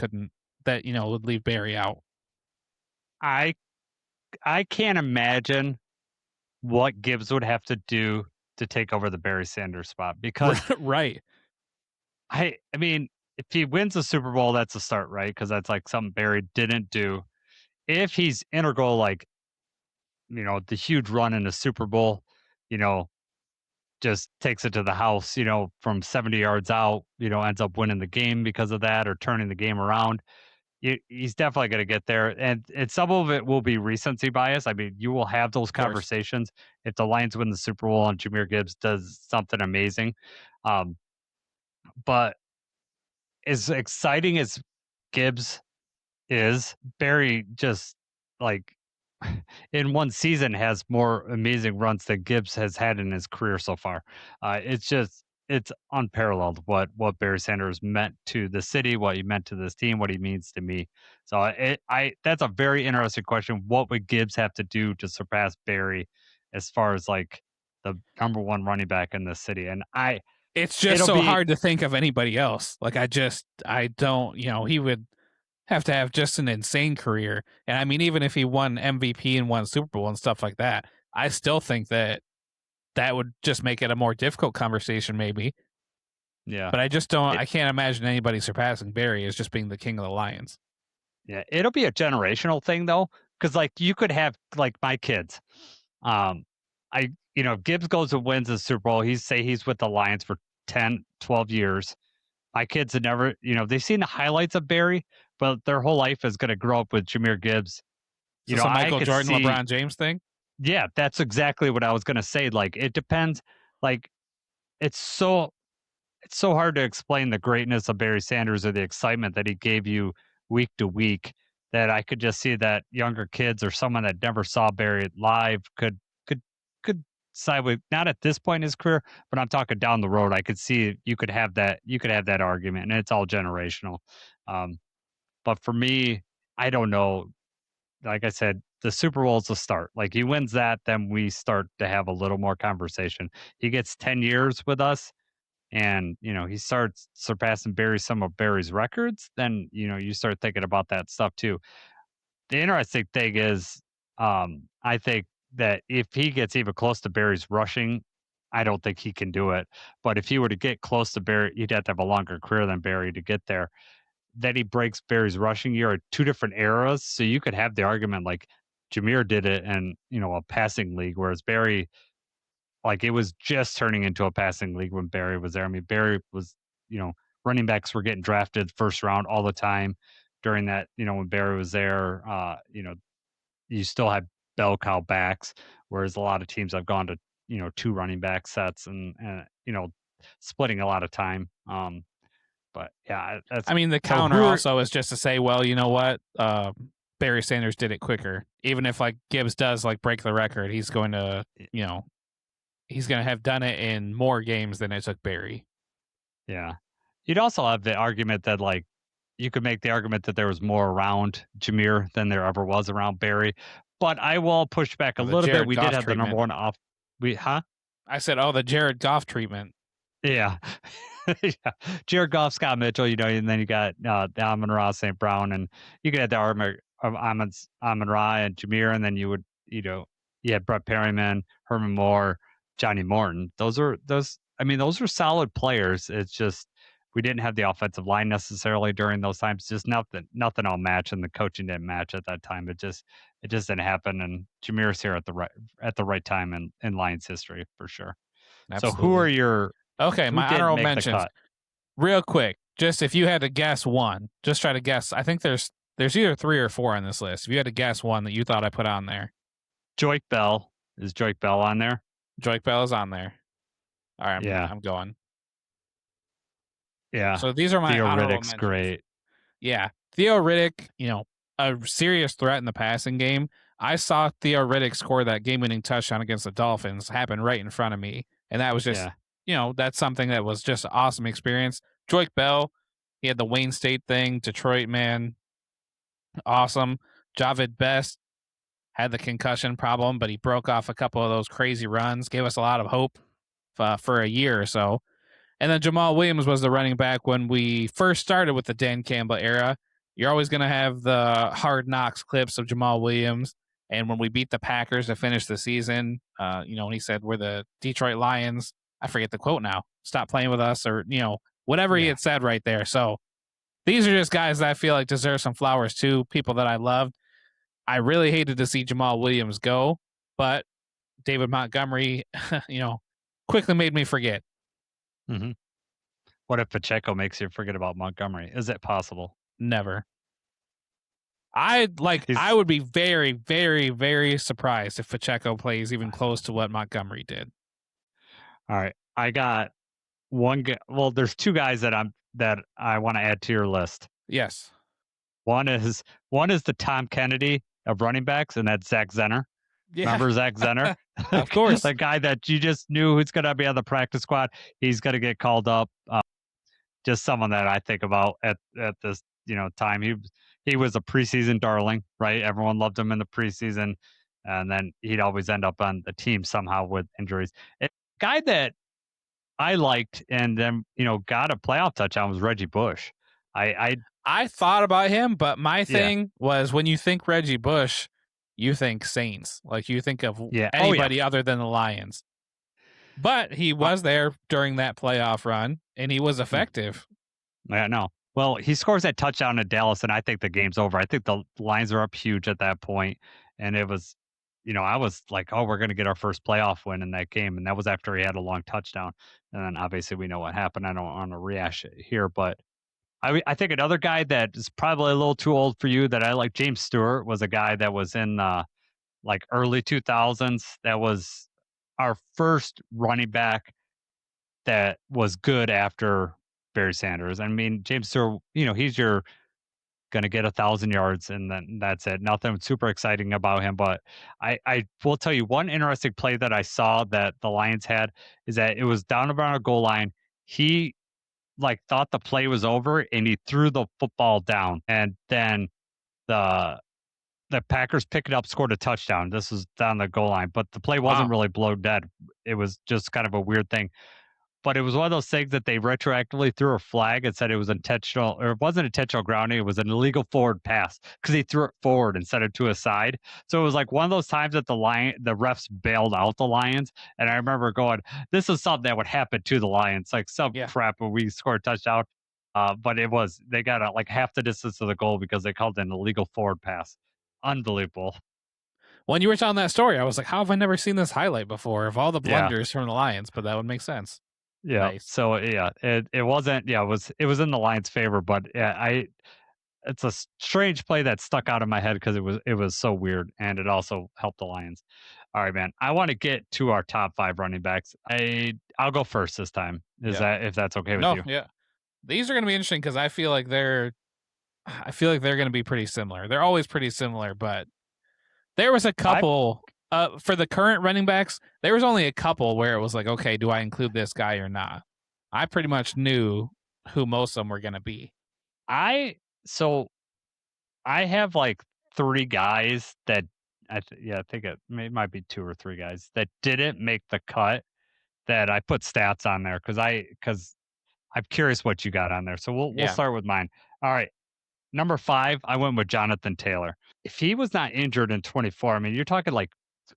would leave Barry out. I can't imagine what Gibbs would have to do to take over the Barry Sanders spot because right. I mean, if he wins the Super Bowl, that's a start, right? Because that's like something Barry didn't do. If he's integral, like, the huge run in the Super Bowl, you know, just takes it to the house, from 70 yards out, ends up winning the game because of that or turning the game around. He's definitely going to get there. And some of it will be recency bias. I mean, you will have those Of course. conversations if the Lions win the Super Bowl and Jahmyr Gibbs does something amazing. But as exciting as Gibbs is, Barry just like in one season has more amazing runs that Gibbs has had in his career so far. It's unparalleled what Barry Sanders meant to the city, what he meant to this team, what he means to me. So that's a very interesting question. What would Gibbs have to do to surpass Barry as far as like the number one running back in the city? And it's just so hard to think of anybody else. Like I don't, he would have to have just an insane career. And I mean, even if he won MVP and won Super Bowl and stuff like that, I still think that would just make it a more difficult conversation, maybe. Yeah. But I just don't, I can't imagine anybody surpassing Barry as just being the king of the Lions. Yeah. It'll be a generational thing though. Cause like you could have like my kids. If Gibbs goes and wins the Super Bowl, he's with the Lions for 10, 12 years. My kids have never, they've seen the highlights of Barry, but their whole life is going to grow up with Jahmyr Gibbs. So some Michael Jordan, LeBron James thing? Yeah, that's exactly what I was going to say. Like, it depends. Like, it's so hard to explain the greatness of Barry Sanders or the excitement that he gave you week to week that I could just see that younger kids or someone that never saw Barry live could side with, not at this point in his career, but I'm talking down the road. I could see you could have that argument, and it's all generational. But for me, I don't know. Like I said, the Super Bowl is a start. Like he wins that, then we start to have a little more conversation. He gets 10 years with us, and he starts surpassing some of Barry's records. Then you start thinking about that stuff too. The interesting thing is, I think that if he gets even close to Barry's rushing, I don't think he can do it. But if he were to get close to Barry, he'd have to have a longer career than Barry to get there. That he breaks Barry's rushing year at two different eras. So you could have the argument like Jahmyr did it in, a passing league, whereas Barry, like it was just turning into a passing league when Barry was there. I mean, Barry was, running backs were getting drafted first round all the time during that, when Barry was there. You still had bell cow backs, whereas a lot of teams have gone to, two running back sets and splitting a lot of time. But yeah, I mean, the counter also is just to say, well, you know what? Barry Sanders did it quicker. Even if like Gibbs does like break the record, he's going to, he's going to have done it in more games than it took Barry. Yeah. You'd also have the argument that like, you could make the argument that there was more around Jahmyr than there ever was around Barry. But I will push back a little bit. We did have the number one off. I said, the Jared Goff treatment. Yeah. Yeah. Jared Goff, Scott Mitchell, and then you got Amon-Ra St. Brown, and you could have the argument of Amon-Ra and Jahmyr, and then you would, you had Brett Perryman, Herman Moore, Johnny Morton. Those are solid players. It's just we didn't have the offensive line necessarily during those times. Just nothing all match, and the coaching didn't match at that time. It just didn't happen. And Jahmyr's here at the right time in Lions history for sure. Absolutely. So who are your my honorable mentions? Real quick, just if you had to guess one, just try to guess. I think there's either 3 or 4 on this list. If you had to guess one that you thought I put on there, Joique Bell. Is Joique Bell on there? Joique Bell is on there. All right, I'm going. Yeah. So these are my Theo honorable Riddick's mentions. Great. Yeah, Theo Riddick, a serious threat in the passing game. I saw Theo Riddick score that game-winning touchdown against the Dolphins happen right in front of me, and that was just, that's something that was just an awesome experience. Joique Bell, he had the Wayne State thing, Detroit, man, awesome. Javid Best had the concussion problem, but he broke off a couple of those crazy runs, gave us a lot of hope for a year or so. And then Jamal Williams was the running back when we first started with the Dan Campbell era. You're always going to have the hard knocks clips of Jamal Williams. And when we beat the Packers to finish the season, he said, we're the Detroit Lions. I forget the quote now. Stop playing with us, or, whatever he had said right there. So these are just guys that I feel like deserve some flowers too, people that I loved. I really hated to see Jamal Williams go, but David Montgomery, quickly made me forget. Mm-hmm. What if Pacheco makes you forget about Montgomery? Is it possible? Never. I would be very, very, very surprised if Pacheco plays even close to what Montgomery did. All right. I got one guy. Well, there's two guys that I want to add to your list. Yes. One is the Tom Kennedy of running backs, and that's Zach Zenner. Yeah. Remember Zach Zenner? Of course. The guy that you just knew who's going to be on the practice squad. He's going to get called up. Just someone that I think about at this time. He was a preseason darling, right? Everyone loved him in the preseason, and then he'd always end up on the team somehow with injuries. A guy that I liked and then got a playoff touchdown was Reggie Bush. I thought about him, but my thing was, when you think Reggie Bush, you think Saints. Like, you think of anybody other than the Lions. But he was there during that playoff run, and he was effective. Yeah, no. Well, he scores that touchdown in Dallas, and I think the game's over. I think the Lions are up huge at that point, and it was, I was like, oh, we're going to get our first playoff win in that game, and that was after he had a long touchdown. And then obviously we know what happened. I don't want to rehash it here, but I think another guy that is probably a little too old for you that I like, James Stewart, was a guy that was in like early 2000s. That was our first running back that was good after Barry Sanders. I mean, James Stewart, he's your going to get 1,000 yards and then that's it. Nothing super exciting about him. But I will tell you one interesting play that I saw that the Lions had is that it was down around a goal line. He thought the play was over and he threw the football down, and then the Packers picked it up, scored a touchdown. This was down the goal line, but the play wasn't really blown dead. It was just kind of a weird thing. But it was one of those things that they retroactively threw a flag and said it was intentional, or it wasn't intentional grounding. It was an illegal forward pass because he threw it forward instead of to a side. So it was like one of those times that the refs bailed out the Lions. And I remember going, this is something that would happen to the Lions, like some crap when we scored a touchdown. But they got like half the distance of the goal because they called it an illegal forward pass. Unbelievable. When you were telling that story, I was like, how have I never seen this highlight before of all the blunders from the Lions? But that would make sense. Yeah. Nice. So it wasn't. Yeah, it was in the Lions' favor, but it's a strange play that stuck out of my head because it was so weird, and it also helped the Lions. All right, man. I want to get to our top 5 running backs. I'll go first this time. If that's okay with you? Yeah. These are going to be interesting because I feel like they're going to be pretty similar. They're always pretty similar, but there was a couple. For the current running backs, there was only a couple where it was like, okay, do I include this guy or not? I pretty much knew who most of them were going to be. I have like 3 guys that I think it might be 2 or 3 guys that didn't make the cut that I put stats on there because I'm curious what you got on there. So we'll start with mine. All right. Number 5, I went with Jonathan Taylor. If he was not injured in 24, I mean, you're talking like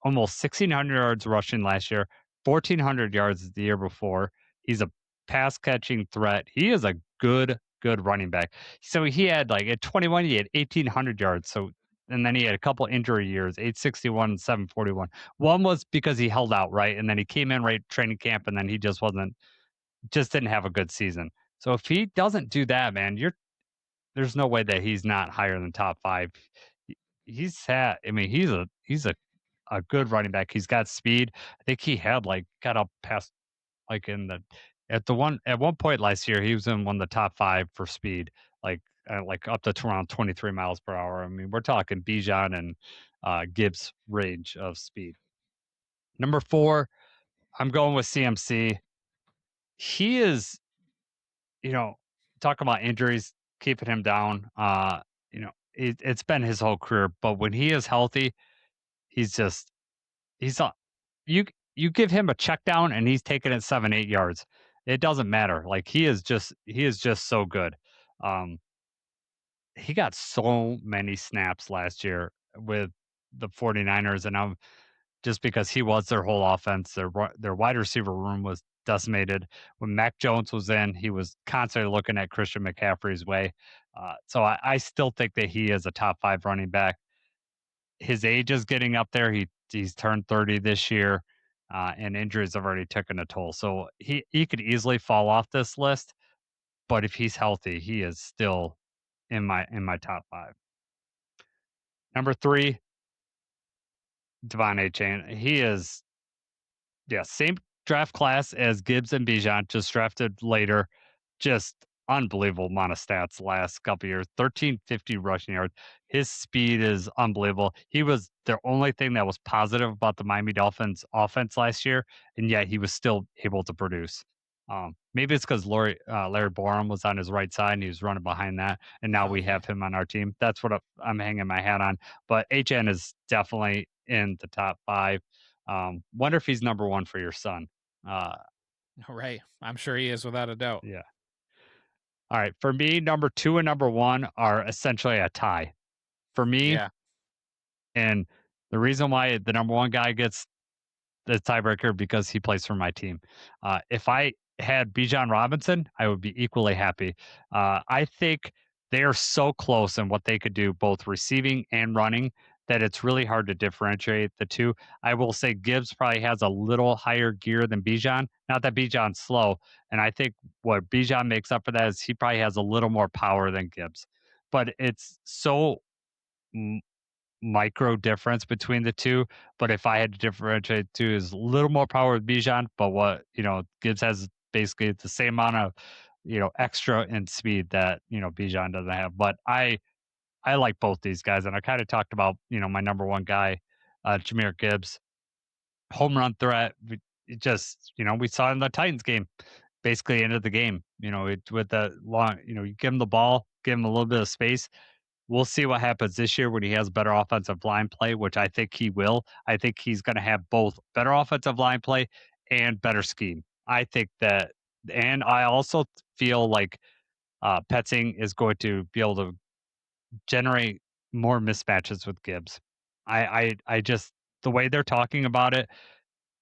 almost 1,600 yards rushing last year, 1,400 yards the year before. He's a pass catching threat. He is a good running back. So he had like at 21, he had 1,800 yards. So, and then he had a couple injury years, 861 and 741. One was because he held out, right? And then he came in right training camp, and then he just didn't have a good season. So if he doesn't do that, man, there's no way that he's not higher than top 5. He's a good running back. He's got speed. I think he had got up past at one point last year, he was in one of the top 5 for speed, like up to around 23 miles per hour. I mean, we're talking Bijan and Gibbs range of speed. Number 4, I'm going with CMC. He is, talking about injuries, keeping him down. It's been his whole career, but when he is healthy, he's you give him a check down and he's taking it 7-8 yards. It doesn't matter. Like he is just so good. He got so many snaps last year with the 49ers, and just because he was their whole offense. Their wide receiver room was decimated. When Mac Jones was in, he was constantly looking at Christian McCaffrey's way. So I still think that he is a top 5 running back. His age is getting up there. He's turned 30 this year, and injuries have already taken a toll. So he could easily fall off this list. But if he's healthy, he is still in my top 5. Number 3, Devon Achane. He is, yeah, same draft class as Gibbs and Bijan, just drafted later. Just unbelievable amount of stats last couple years. 1350 rushing yards. His speed is unbelievable. He was the only thing that was positive about the Miami Dolphins offense last year, and yet he was still able to produce. Maybe it's because Larry Borum was on his right side and he was running behind that, and now we Okay. have him on our team. That's what I'm hanging my hat on. But HN is definitely in the top 5. Wonder if he's number 1 for your son. Right. I'm sure he is without a doubt. Yeah. All right. For me, number 2 and number 1 are essentially a tie. For me, Yeah. and the reason why the number 1 guy gets the tiebreaker because he plays for my team. If I had Bijan Robinson, I would be equally happy. I think they are so close in what they could do, both receiving and running, that it's really hard to differentiate the two. I will say Gibbs probably has a little higher gear than Bijan. Not that Bijan's slow, and I think what Bijan makes up for that is he probably has a little more power than Gibbs. But it's so micro difference between the two. But if I had to differentiate two, is a little more power with Bijan, but what Gibbs has basically the same amount of extra in speed that Bijan doesn't have. But I like both these guys, and I kind of talked about my number 1 guy, Jahmyr Gibbs, home run threat. It just we saw in the Titans game, basically ended the game. With the long, you give him the ball, give him a little bit of space. We'll see what happens this year when he has better offensive line play, which I think he will. I think he's going to have both better offensive line play and better scheme. I think that, and I also feel like Petzing is going to be able to generate more mismatches with Gibbs. I just the way they're talking about it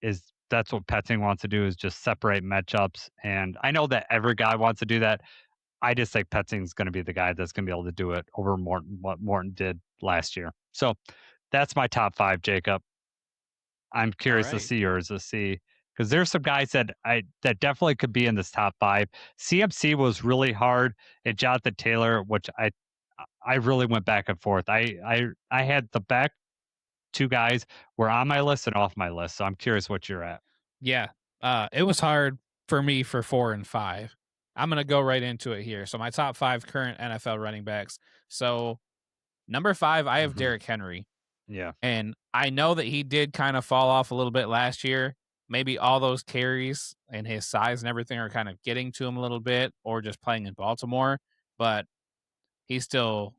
is that's what Petzing wants to do is just separate matchups. And I know that every guy wants to do that. I just think Petzing's going to be the guy that's going to be able to do it over Morton, what Morton did last year. So that's my top 5, Jacob. I'm All curious to right. see yours, because there's some guys that definitely could be in this top 5. CMC was really hard, and Jonathan Taylor, which I really went back and forth. I had the back 2 guys were on my list and off my list. So I'm curious what you're at. Yeah. It was hard for me for 4 and 5. I'm going to go right into it here. So my top 5 current NFL running backs. So number 5, I have Mhm. Derrick Henry. Yeah. And I know that he did kind of fall off a little bit last year. Maybe all those carries and his size and everything are kind of getting to him a little bit, or just playing in Baltimore. But he's still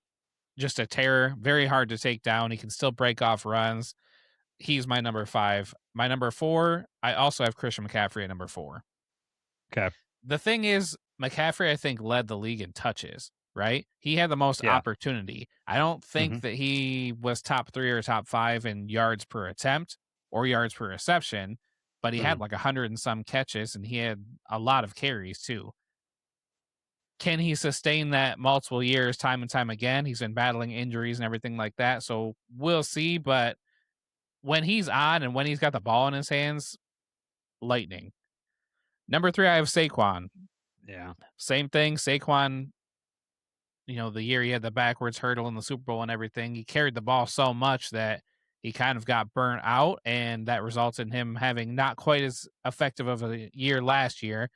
just a terror, very hard to take down. He can still break off runs. He's my number 5. My number 4, I also have Christian McCaffrey at number 4. Okay. The thing is, McCaffrey, I think, led the league in touches, right? He had the most Yeah. opportunity. I don't think that he was top 3 or top 5 in yards per attempt or yards per reception, but he had like 100 and some catches, and he had a lot of carries too. Can he sustain that multiple years, time and time again? He's been battling injuries and everything like that, so we'll see. But when he's on and when he's got the ball in his hands, lightning. Number 3, I have Saquon. Yeah. Same thing. Saquon, the year he had the backwards hurdle in the Super Bowl and everything, he carried the ball so much that he kind of got burnt out, and that results in him having not quite as effective of a year last year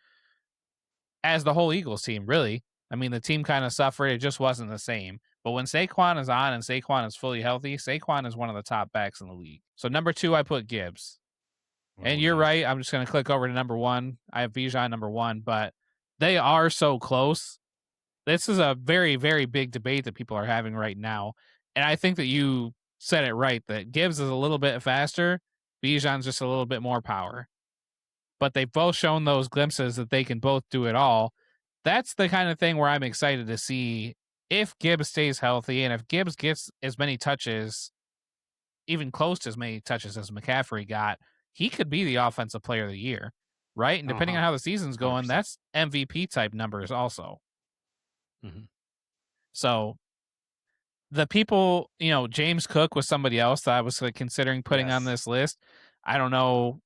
as the whole Eagles team, really. I mean, the team kind of suffered. It just wasn't the same. But when Saquon is on and Saquon is fully healthy, Saquon is one of the top backs in the league. So number 2, I put Gibbs. And you're right. I'm just going to click over to number 1. I have Bijan number 1, but they are so close. This is a very, very big debate that people are having right now. And I think that you said it right, that Gibbs is a little bit faster. Bijan's just a little bit more power. But they've both shown those glimpses that they can both do it all. That's the kind of thing where I'm excited to see if Gibbs stays healthy and if Gibbs gets as many touches even close to as many touches as McCaffrey got, he could be the offensive player of the year, right? And depending Uh-huh. on how the season's going, 100%. that's MVP type numbers also. Mhm. So the people, James Cook was somebody else that I was like, considering putting on Yes. this list. I don't know.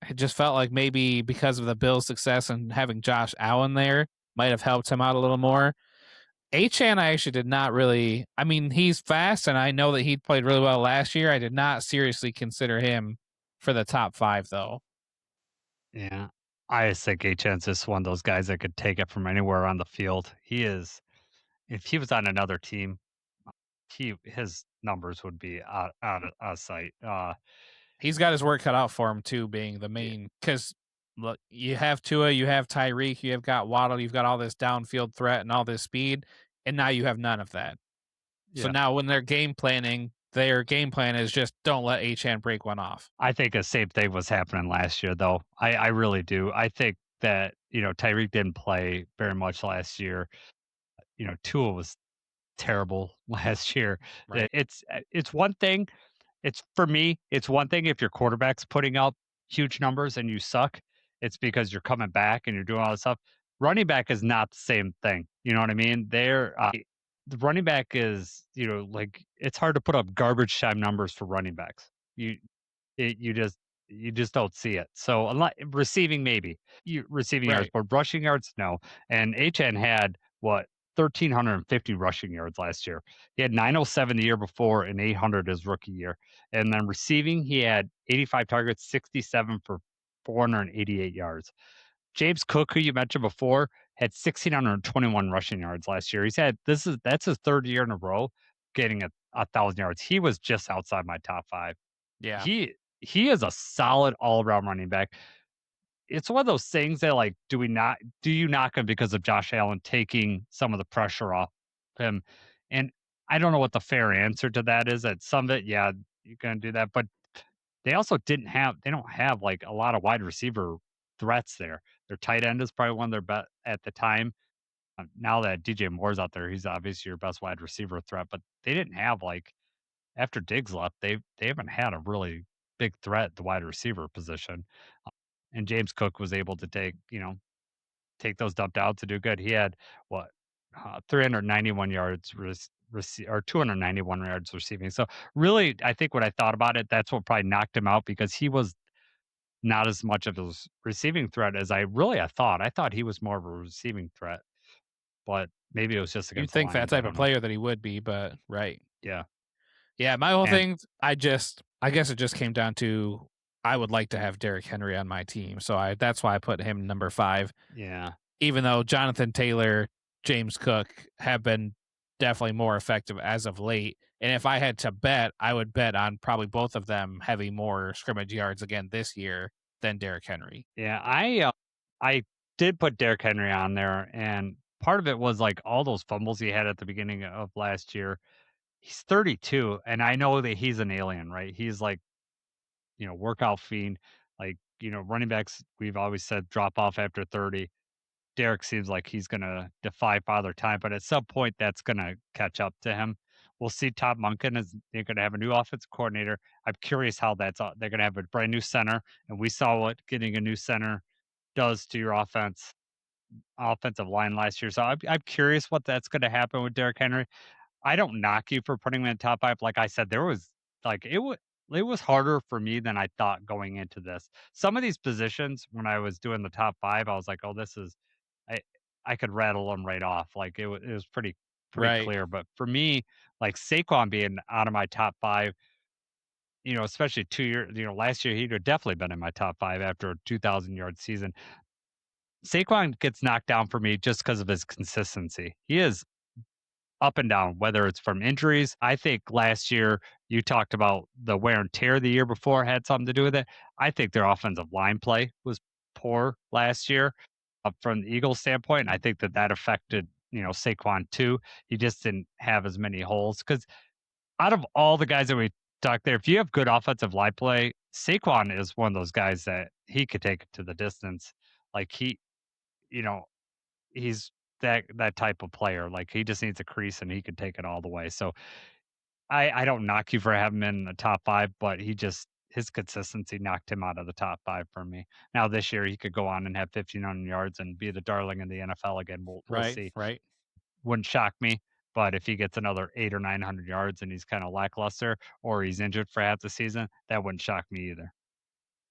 It just felt like maybe because of the Bills' success and having Josh Allen there might have helped him out a little more. Achan, I actually did not really. I mean, he's fast, and I know that he played really well last year. I did not seriously consider him for the top 5, though. Yeah. I just think Achan's just one of those guys that could take it from anywhere on the field. He is if he was on another team, his numbers would be out of sight. He's got his work cut out for him too, being the Yeah. main. Because look, you have Tua, you have Tyreek, you have got Waddle, you've got all this downfield threat and all this speed, and now you have none of that. So Yeah. now when they're game planning, their game plan is just don't let Achan break one off. I think the same thing was happening last year, though. I really do. I think that, Tyreek didn't play very much last year. Tua was terrible last year. Right. It's one thing. It's for me, it's one thing if your quarterback's putting up huge numbers and you suck. It's because you're coming back and you're doing all this stuff. Running back is not the same thing. You know what I mean? The running back is, like it's hard to put up garbage time numbers for running backs. You it, you just don't see it. So unless receiving maybe you receiving yards, Right. but rushing yards no. And HN had what 1,350 rushing yards last year. He had 907 the year before and 800 his rookie year. And then receiving, he had 85 targets, 67 for 488 yards. James Cook, who you mentioned before, had 1,621 rushing yards last year. That's his third year in a row getting a thousand yards. He was just outside my top 5. Yeah. He is a solid all around running back. It's one of those things that like, do you knock him because of Josh Allen taking some of the pressure off him? And I don't know what the fair answer to that is. At some of it, yeah, you're gonna do that, but they don't have like a lot of wide receiver threats there. Their tight end is probably one of their best at the time. Now that DJ Moore's out there, he's obviously your best wide receiver threat, but they didn't have like after Diggs left, they haven't had a really big threat at the wide receiver position. And James Cook was able to take those dump downs to do good. He had what 391 yards or 291 yards receiving. So really, I think when I thought about it, that's what probably knocked him out because he was not as much of a receiving threat as I thought. I thought he was more of a receiving threat, but maybe it was just You'd against the think that Lions. I type of don't know. player that he would be, but right. Yeah, Yeah, my whole and thing, I guess it just came down to I would like to have Derrick Henry on my team. So that's why I put him number 5, yeah, even though Jonathan Taylor, James Cook have been definitely more effective as of late. And if I had to bet, I would bet on probably both of them having more scrimmage yards again this year than Derrick Henry. yeah. I did put Derrick Henry on there, and part of it was like all those fumbles he had at the beginning of last year. He's 32, and I know that he's an alien, right? He's like, workout fiend. Like, running backs, we've always said drop off after 30. Derek seems like he's going to defy father time, but at some point that's going to catch up to him. We'll see. Todd Monken is they're going to have a new offensive coordinator. I'm curious how they're going to have a brand new center, and we saw what getting a new center does to your offensive line last year. So I'm curious what that's going to happen with Derrick Henry. I don't knock you for putting him in top 5. Like I said, there was like it was harder for me than I thought going into this. Some of these positions when I was doing the top 5, I was like, "Oh, this is I I could rattle them right off." Like it was pretty Right. clear, but for me, like Saquon being out of my top 5, especially 2 years, last year he'd have definitely been in my top 5 after a 2,000-yard season. Saquon gets knocked down for me just because of his consistency. He is up and down, whether it's from injuries. I think last year you talked about the wear and tear the year before had something to do with it. I think their offensive line play was poor last year from the Eagles standpoint. And I think that affected, Saquon too. He just didn't have as many holes because out of all the guys that we talked there, if you have good offensive line play, Saquon is one of those guys that he could take it to the distance. Like you know, he's that type of player. Like he just needs a crease and he could take it all the way. So I don't knock you for having him in the top 5, but his consistency knocked him out of the top 5 for me. Now this year, he could go on and have 1,500 yards and be the darling in the NFL again. We'll Right, see. right. Wouldn't shock me, but if he gets another 8 or 900 yards and he's kinda lackluster or he's injured for half the season, that wouldn't shock me either.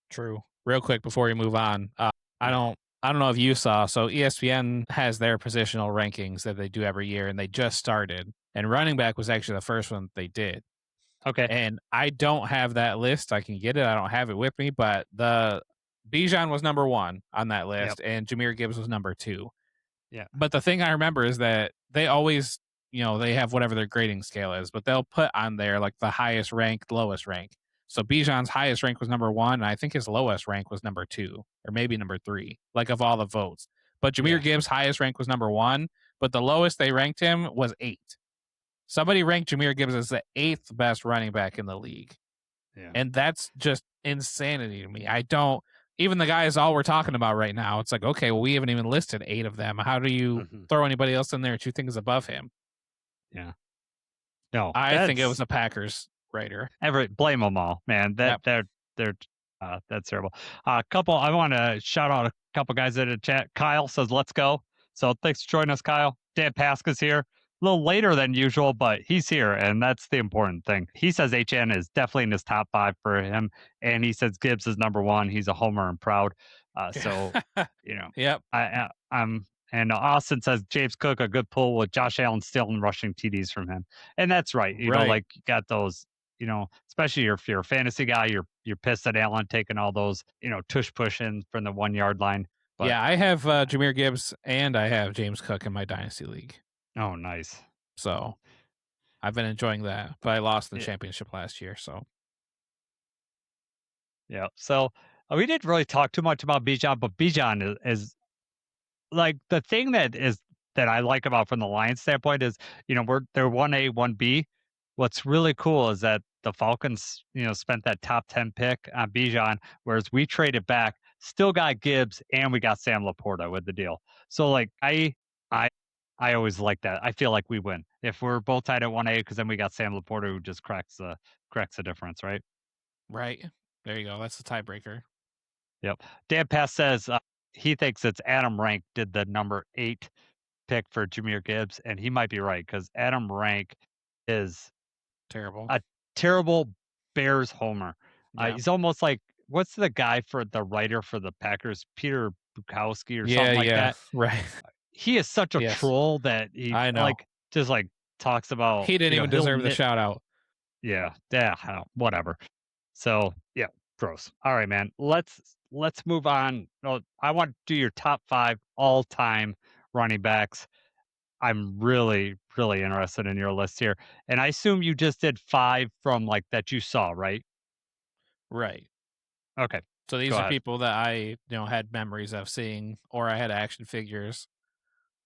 True. Real quick before we move on, I Yeah. don't I don't know if you saw. So ESPN has their positional rankings that they do every year, and they just started. And running back was actually the first one they did. Okay. And I don't have that list. I can get it. I don't have it with me, but the Bijan was number 1 on that Yep. list, and Jameer Gibbs was number 2. Yeah. But the thing I remember is that they always, they have whatever their grading scale is, but they'll put on there like the highest rank, lowest rank. So Bijan's highest rank was number 1, and I think his lowest rank was number 2, or maybe number 3, like of all the votes. But Jameer Yeah. Gibbs' highest rank was number 1, but the lowest they ranked him was 8. Somebody ranked Jameer Gibbs as the 8th best running back in the league. Yeah. And that's just insanity to me. I don't, even the guys all we're talking about right now, it's like, okay, well, we haven't even listed 8 of them. How do you Mhm. throw anybody else in there 2 things above him? Yeah. No, I think it was the Packers writer. blame them all, man. Yep. They're that's terrible. I want to shout out a couple guys in the chat. Kyle says, "Let's go." So thanks for joining us, Kyle. Dan Pasca's here. A little later than usual, but he's here, and that's the important thing. He says HN is definitely in his top 5 for him, and he says Gibbs is number 1. He's a homer and proud. So Yep. I'm and Austin says James Cook a good pull with Josh Allen stealing rushing TDs from him, and that's right. Right. Like you got those. Especially if you're a fantasy guy, you're pissed at Allen taking all those, tush pushing from the 1 yard line. But yeah, I have Jameer Gibbs and I have James Cook in my dynasty league. oh, nice. So I've been enjoying that, but I lost the Yeah. championship last year. So Yeah. So we didn't really talk too much about Bijan, but Bijan is like the thing that I like about from the Lions standpoint is, they're 1A, 1B. What's really cool is that the Falcons, spent that top 10 pick on Bijan, whereas we traded back, still got Gibbs, and we got Sam Laporta with the deal. So like I I always like that. I feel like we win if we're both tied at 1A because then we got Sam Laporta who just cracks the difference, right? right. There you go. That's the tiebreaker. Yep. Dan Pass says he thinks it's Adam Rank did the number 8 pick for Jameer Gibbs, and he might be right because Adam Rank is Terrible. a terrible Bears homer. Yeah. He's almost like what's the guy for the writer for the Packers, Peter Bukowski or something like that. Right. He is such a Yes. troll that he I know. just talks about He didn't even he'll deserve the nit- shout out. Yeah, I don't know, whatever. So yeah, gross. All right, man. Let's move on. No, I want to do your top 5 all time running backs. I'm really, really interested in your list here. And I assume you just did 5 from that you saw, right? Right. Okay. So these Go are ahead. people that I, had memories of seeing, or I had action figures,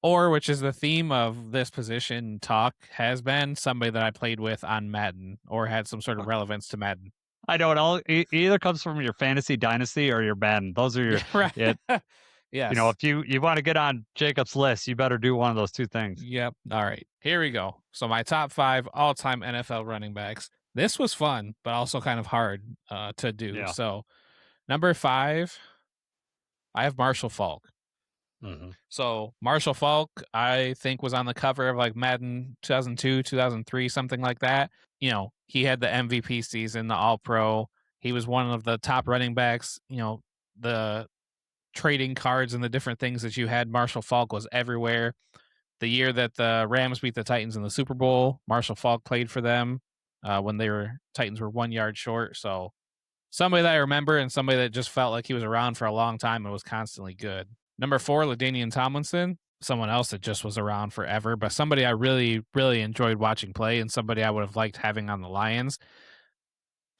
or which is the theme of this position talk has been somebody that I played with on Madden or had some sort of relevance to Madden. I know it all either comes from your fantasy dynasty or your Madden. Those are your right. Yes. If you want to get on Jacob's list, you better do one of those 2 things. Yep. All right. Here we go. So my top 5 all-time NFL running backs. This was fun, but also kind of hard to do. Yeah. So number 5, I have Marshall Faulk. Mm-hmm. So Marshall Faulk, I think, was on the cover of Madden 2002, 2003, something like that. He had the MVP season, the All-Pro. He was one of the top running backs. The trading cards and the different things that you had, Marshall Faulk was everywhere. The year that the Rams beat the Titans in the Super Bowl, Marshall Faulk played for them when Titans were 1 yard short. So somebody that I remember and somebody that just felt like he was around for a long time and was constantly good. Number 4, LaDainian Tomlinson, someone else that just was around forever, but somebody I really, really enjoyed watching play and somebody I would have liked having on the Lions.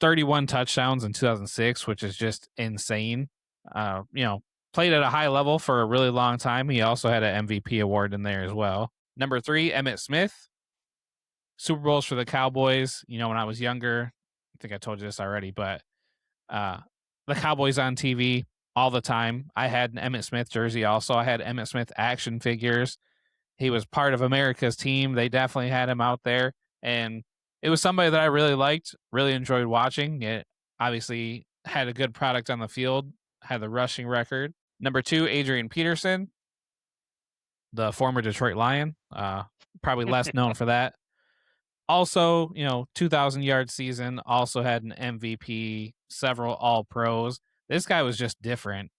31 touchdowns in 2006, which is just insane. Played at a high level for a really long time. He also had an MVP award in there as well. Number 3, Emmitt Smith. Super Bowls for the Cowboys. When I was younger, I think I told you this already, but the Cowboys on TV all the time. I had an Emmitt Smith jersey also. I had Emmitt Smith action figures. He was part of America's team. They definitely had him out there. And it was somebody that I really liked, really enjoyed watching. It obviously had a good product on the field, had the rushing record. Number 2, Adrian Peterson, the former Detroit Lion, probably less known for that. Also, 2,000-yard season, also had an MVP, several All-Pros. This guy was just different.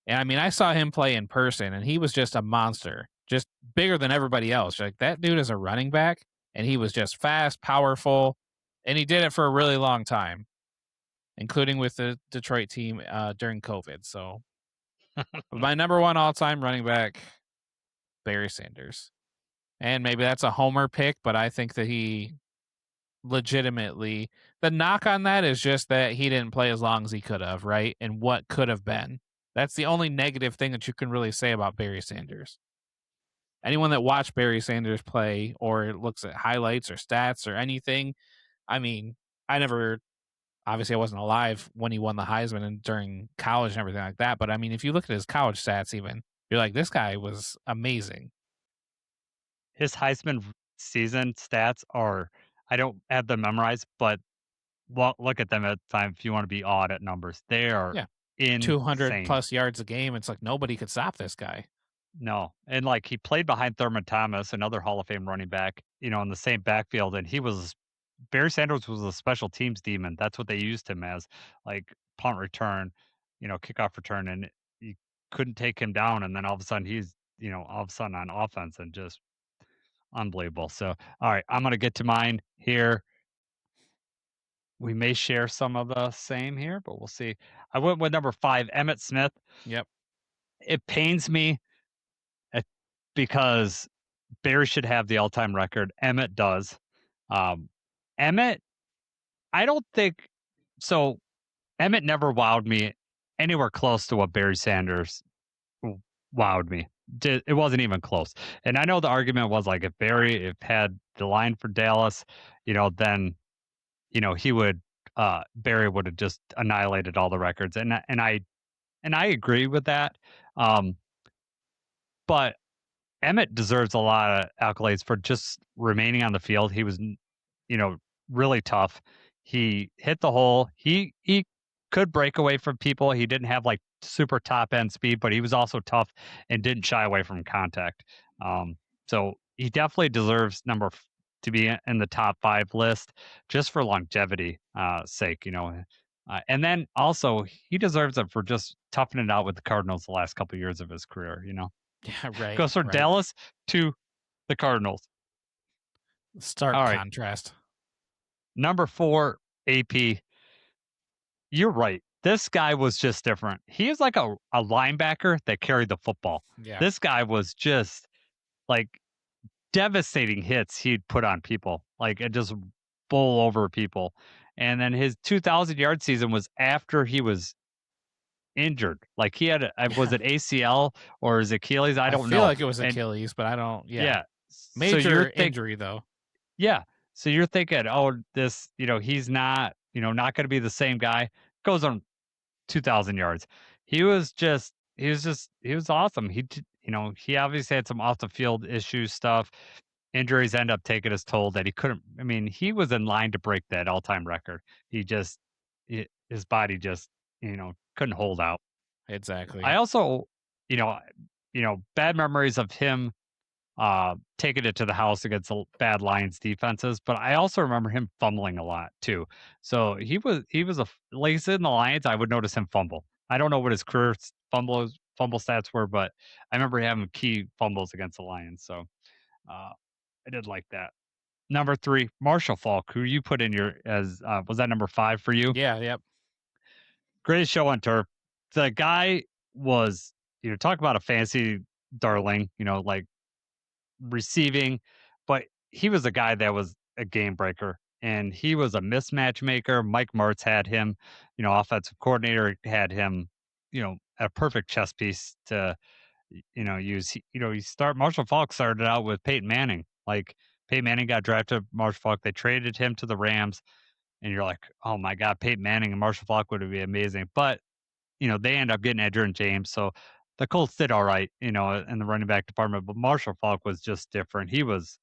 And I mean, I saw him play in person, and he was just a monster, just bigger than everybody else. Like, that dude is a running back, and he was just fast, powerful, and he did it for a really long time, including with the Detroit team during COVID. So, my number 1 all-time running back, Barry Sanders. And maybe that's a homer pick, but I think that he legitimately, the knock on that is just that he didn't play as long as he could have, right? And what could have been. That's the only negative thing that you can really say about Barry Sanders. Anyone that watched Barry Sanders play or looks at highlights or stats or anything, I mean, obviously I wasn't alive when he won the Heisman and during college and everything like that. But I mean, if you look at his college stats even, you're like, this guy was amazing. His Heisman season stats are, I don't have them memorized, but look at them at the time if you want to be odd at numbers. They are Yeah. 200 insane. plus yards a game. It's like nobody could stop this guy. No, and like he played behind Thurman Thomas, another Hall of Fame running back, in the same backfield, and Barry Sanders was a special teams demon. That's what they used him as, like punt return, kickoff return, and you couldn't take him down. And then all of a sudden he's, all of a sudden on offense and just unbelievable. So, all right, I'm gonna get to mine here. We may share some of the same here, but we'll see. I went with number 5, Emmett Smith. Yep. It pains me uh, because Barry should have the all-time record. Emmett does. Um, Emmett, I don't think so. Emmett never wowed me anywhere close to what Barry Sanders wowed me. It wasn't even close. And I know the argument was like if had the line for Dallas, then he would Barry would have just annihilated all the records. And I agree with that. Um, but Emmett deserves a lot of accolades for just remaining on the field. He was, really tough. He hit the hole. He could break away from people. He didn't have like super top end speed, but he was also tough and didn't shy away from contact. So he definitely deserves to be in the top 5 list just for longevity sake, and then also he deserves it for just toughing it out with the Cardinals the last couple of years of his career. Yeah, right. Goes from Right. Dallas to the Cardinals. Stark All right. contrast. Number 4, AP. You're right. This guy was just different. He is like a linebacker that carried the football. Yeah. This guy was just like devastating hits he'd put on people, like it just bowl over people. And then his 2,000-yard season was after he was injured. Like he had, was it ACL or his Achilles? I don't feel know. like it was And Achilles, but I don't. Yeah. yeah. So Major injury though. Yeah. So you're thinking, oh, this, he's not, not going to be the same guy. Goes on 2,000 yards. He was awesome. He obviously had some off the field issues stuff. Injuries end up taking his toll that he couldn't. I mean, he was in line to break that all time record. His body just, couldn't hold out. Exactly. I also, you know, bad memories of him taking it to the house against the bad Lions defenses. But I also remember him fumbling a lot too. So like I said in the Lions, I would notice him fumble. I don't know what his career fumble stats were, but I remember having key fumbles against the Lions. So I did like that. Number 3, Marshall Faulk, who you put in was that number 5 for you? Yeah. Yep. Greatest show on turf. The guy was, talk about a fancy darling, like receiving, but he was a guy that was a game breaker and he was a mismatch maker. Mike Martz had him, offensive coordinator had him, a perfect chess piece to, use. Marshall Faulk started out with Peyton Manning. Like Peyton Manning got drafted Marshall Faulk. They traded him to the Rams and you're like, oh my God, Peyton Manning and Marshall Faulk would be amazing. But, they end up getting Edgerrin James. So the Colts did all right, in the running back department, but Marshall Faulk was just different. He was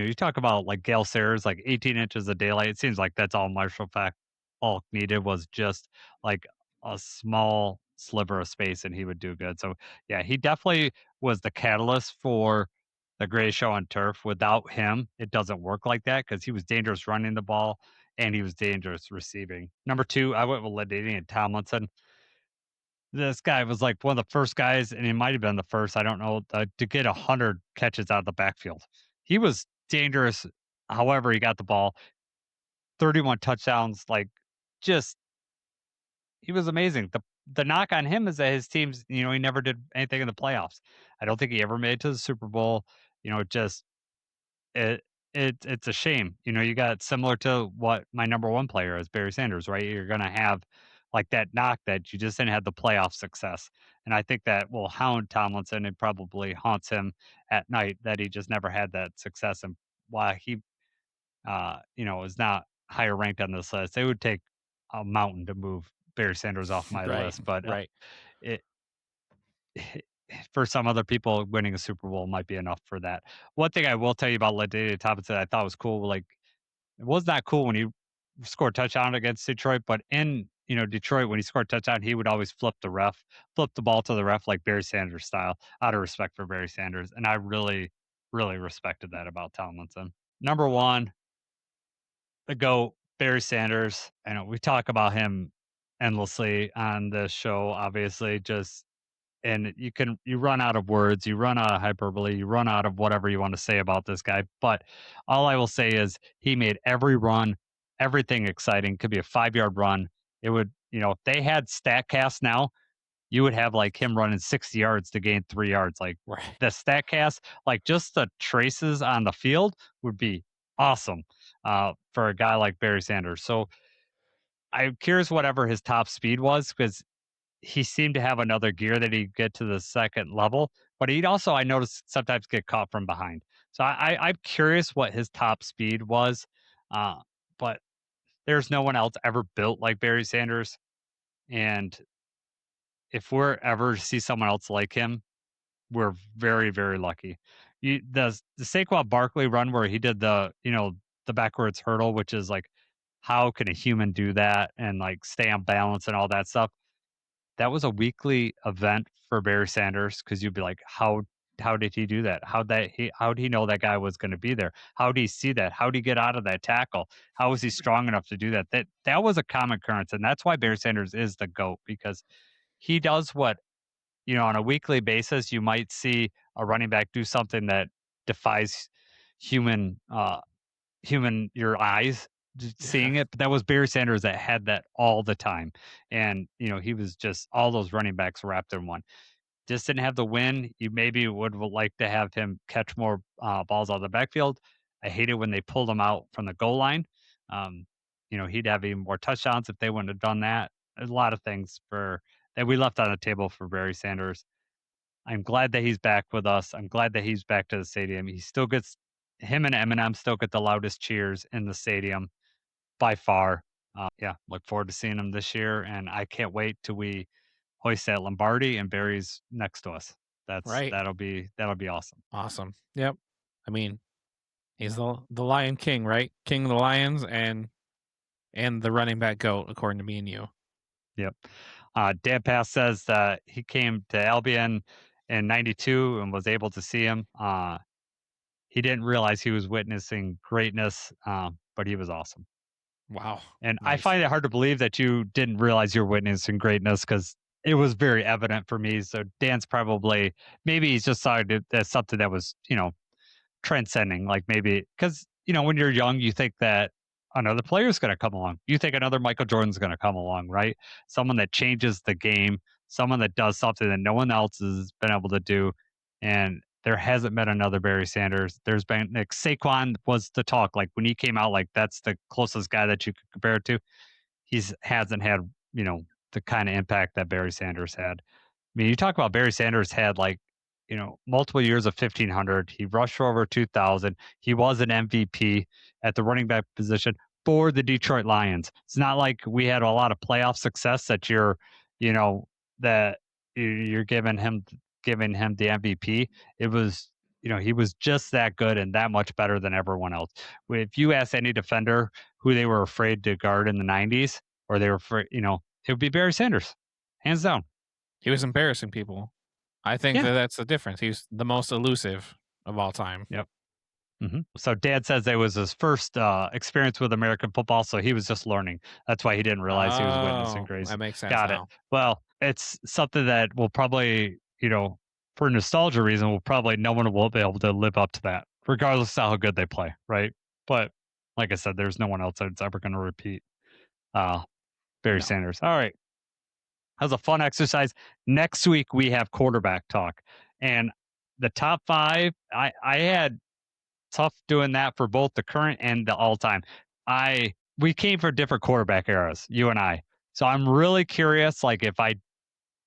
you talk about like Gale Sayers, like 18 inches of daylight. It seems like that's all Marshall Falk needed was just like a small sliver of space, and he would do good. So yeah, he definitely was the catalyst for the greatest show on turf. Without him, it doesn't work like that because he was dangerous running the ball and he was dangerous receiving. Number two, I went with LaDainian Tomlinson. This guy was like one of the first guys, and he might have been the first, I don't know, to get 100 catches out of the backfield. He was dangerous however he got the ball. 31 touchdowns, like just he was amazing. The knock on him is that his teams, he never did anything in the playoffs. I don't think he ever made it to the Super Bowl. Just it it's a shame. You got similar to what my number one player is, Barry Sanders, right? You're gonna have like that knock that you just didn't have the playoff success. And I think that will hound Tomlinson and probably haunts him at night that he just never had that success. And why he is not higher ranked on this list. It would take a mountain to move Barry Sanders off my Right, list, but right. it for some other people, winning a Super Bowl might be enough for that. One thing I will tell you about LaDainian Tomlinson, I thought was cool. Like it was not cool when he scored a touchdown against Detroit, but in Detroit when he scored a touchdown, he would always flip the ball to the ref like Barry Sanders style, out of respect for Barry Sanders, and I really, really respected that about Tomlinson. Number one, the GOAT, Barry Sanders. I know we talk about him endlessly on this show, obviously, and you run out of words, you run out of hyperbole, you run out of whatever you want to say about this guy. But all I will say is he made every run, everything exciting. Could be a 5-yard run. It would, if they had StatCast now, you would have like him running 60 yards to gain 3 yards. Like Right. the StatCast, like just the traces on the field would be awesome for a guy like Barry Sanders. So I'm curious whatever his top speed was because he seemed to have another gear that he'd get to the second level, but he'd also, I noticed, sometimes get caught from behind. So I'm curious what his top speed was, uh, but there's no one else ever built like Barry Sanders. And if we're ever to see someone else like him, we're very, very lucky. The Saquon Barkley run where he did the backwards hurdle, which is like, how can a human do that and like stay on balance and all that stuff? That was a weekly event for Barry Sanders because you'd be like, how did he do that? How did he know that guy was going to be there? How did he see that? How did he get out of that tackle? How was he strong enough to do that? That was a common occurrence, and that's why Barry Sanders is the GOAT because he does what on a weekly basis you might see a running back do something that defies human your eyes seeing it, but that was Barry Sanders that had that all the time. And, he was just all those running backs wrapped in one. Just didn't have the win. You maybe would like to have him catch more balls out of the backfield. I hated when they pulled him out from the goal line. Um, he'd have even more touchdowns if they wouldn't have done that. There's a lot of things that we left on the table for Barry Sanders. I'm glad that he's back with us. I'm glad that he's back to the stadium. Him and Eminem still get the loudest cheers in the stadium by far. Yeah, look forward to seeing him this year, and I can't wait till we hoist that Lombardi and Barry's next to us. Right. That'll be awesome. Awesome. Yep. I mean, he's the Lion King, right? King of the Lions and the running back GOAT, according to me and you. Yep. Dan Pass says that he came to Albion in '92 and was able to see him. He didn't realize he was witnessing greatness, but he was awesome. Wow. And I Nice. find it hard to believe that you didn't realize you're witnessing greatness because it was very evident for me. So Dan's maybe he's just saw it as something that was, transcending. Like maybe because, when you're young, you think that another player is going to come along. You think another Michael Jordan's going to come along, right? Someone that changes the game, someone that does something that no one else has been able to do. And there hasn't been another Barry Sanders. There's been like Saquon was the talk. Like when he came out, like that's the closest guy that you could compare it to. Hasn't had, the kind of impact that Barry Sanders had. I mean, you talk about Barry Sanders had like, multiple years of 1,500. He rushed for over 2,000. He was an MVP at the running back position for the Detroit Lions. It's not like we had a lot of playoff success that you know, that you're giving him the MVP. It was he was just that good and that much better than everyone else. If you ask any defender who they were afraid to guard in the 90s, or they were afraid, it would be Barry Sanders, hands down. He was embarrassing people. I think Yeah. that's the difference. He's the most elusive of all time. Yep. So Dad says it was his first experience with American football, so he was just learning. That's why he didn't realize he was witnessing Oh, grace. that makes sense Got now. it. Well, it's something that will probably, for nostalgia reason, no one will be able to live up to that, regardless of how good they play, right? But like I said, there's no one else that's ever going to repeat Barry No. Sanders. All right. That was a fun exercise. Next week we have quarterback talk, and the top 5. I had tough doing that for both the current and the all time. We came from different quarterback eras, you and I. So I'm really curious, like if I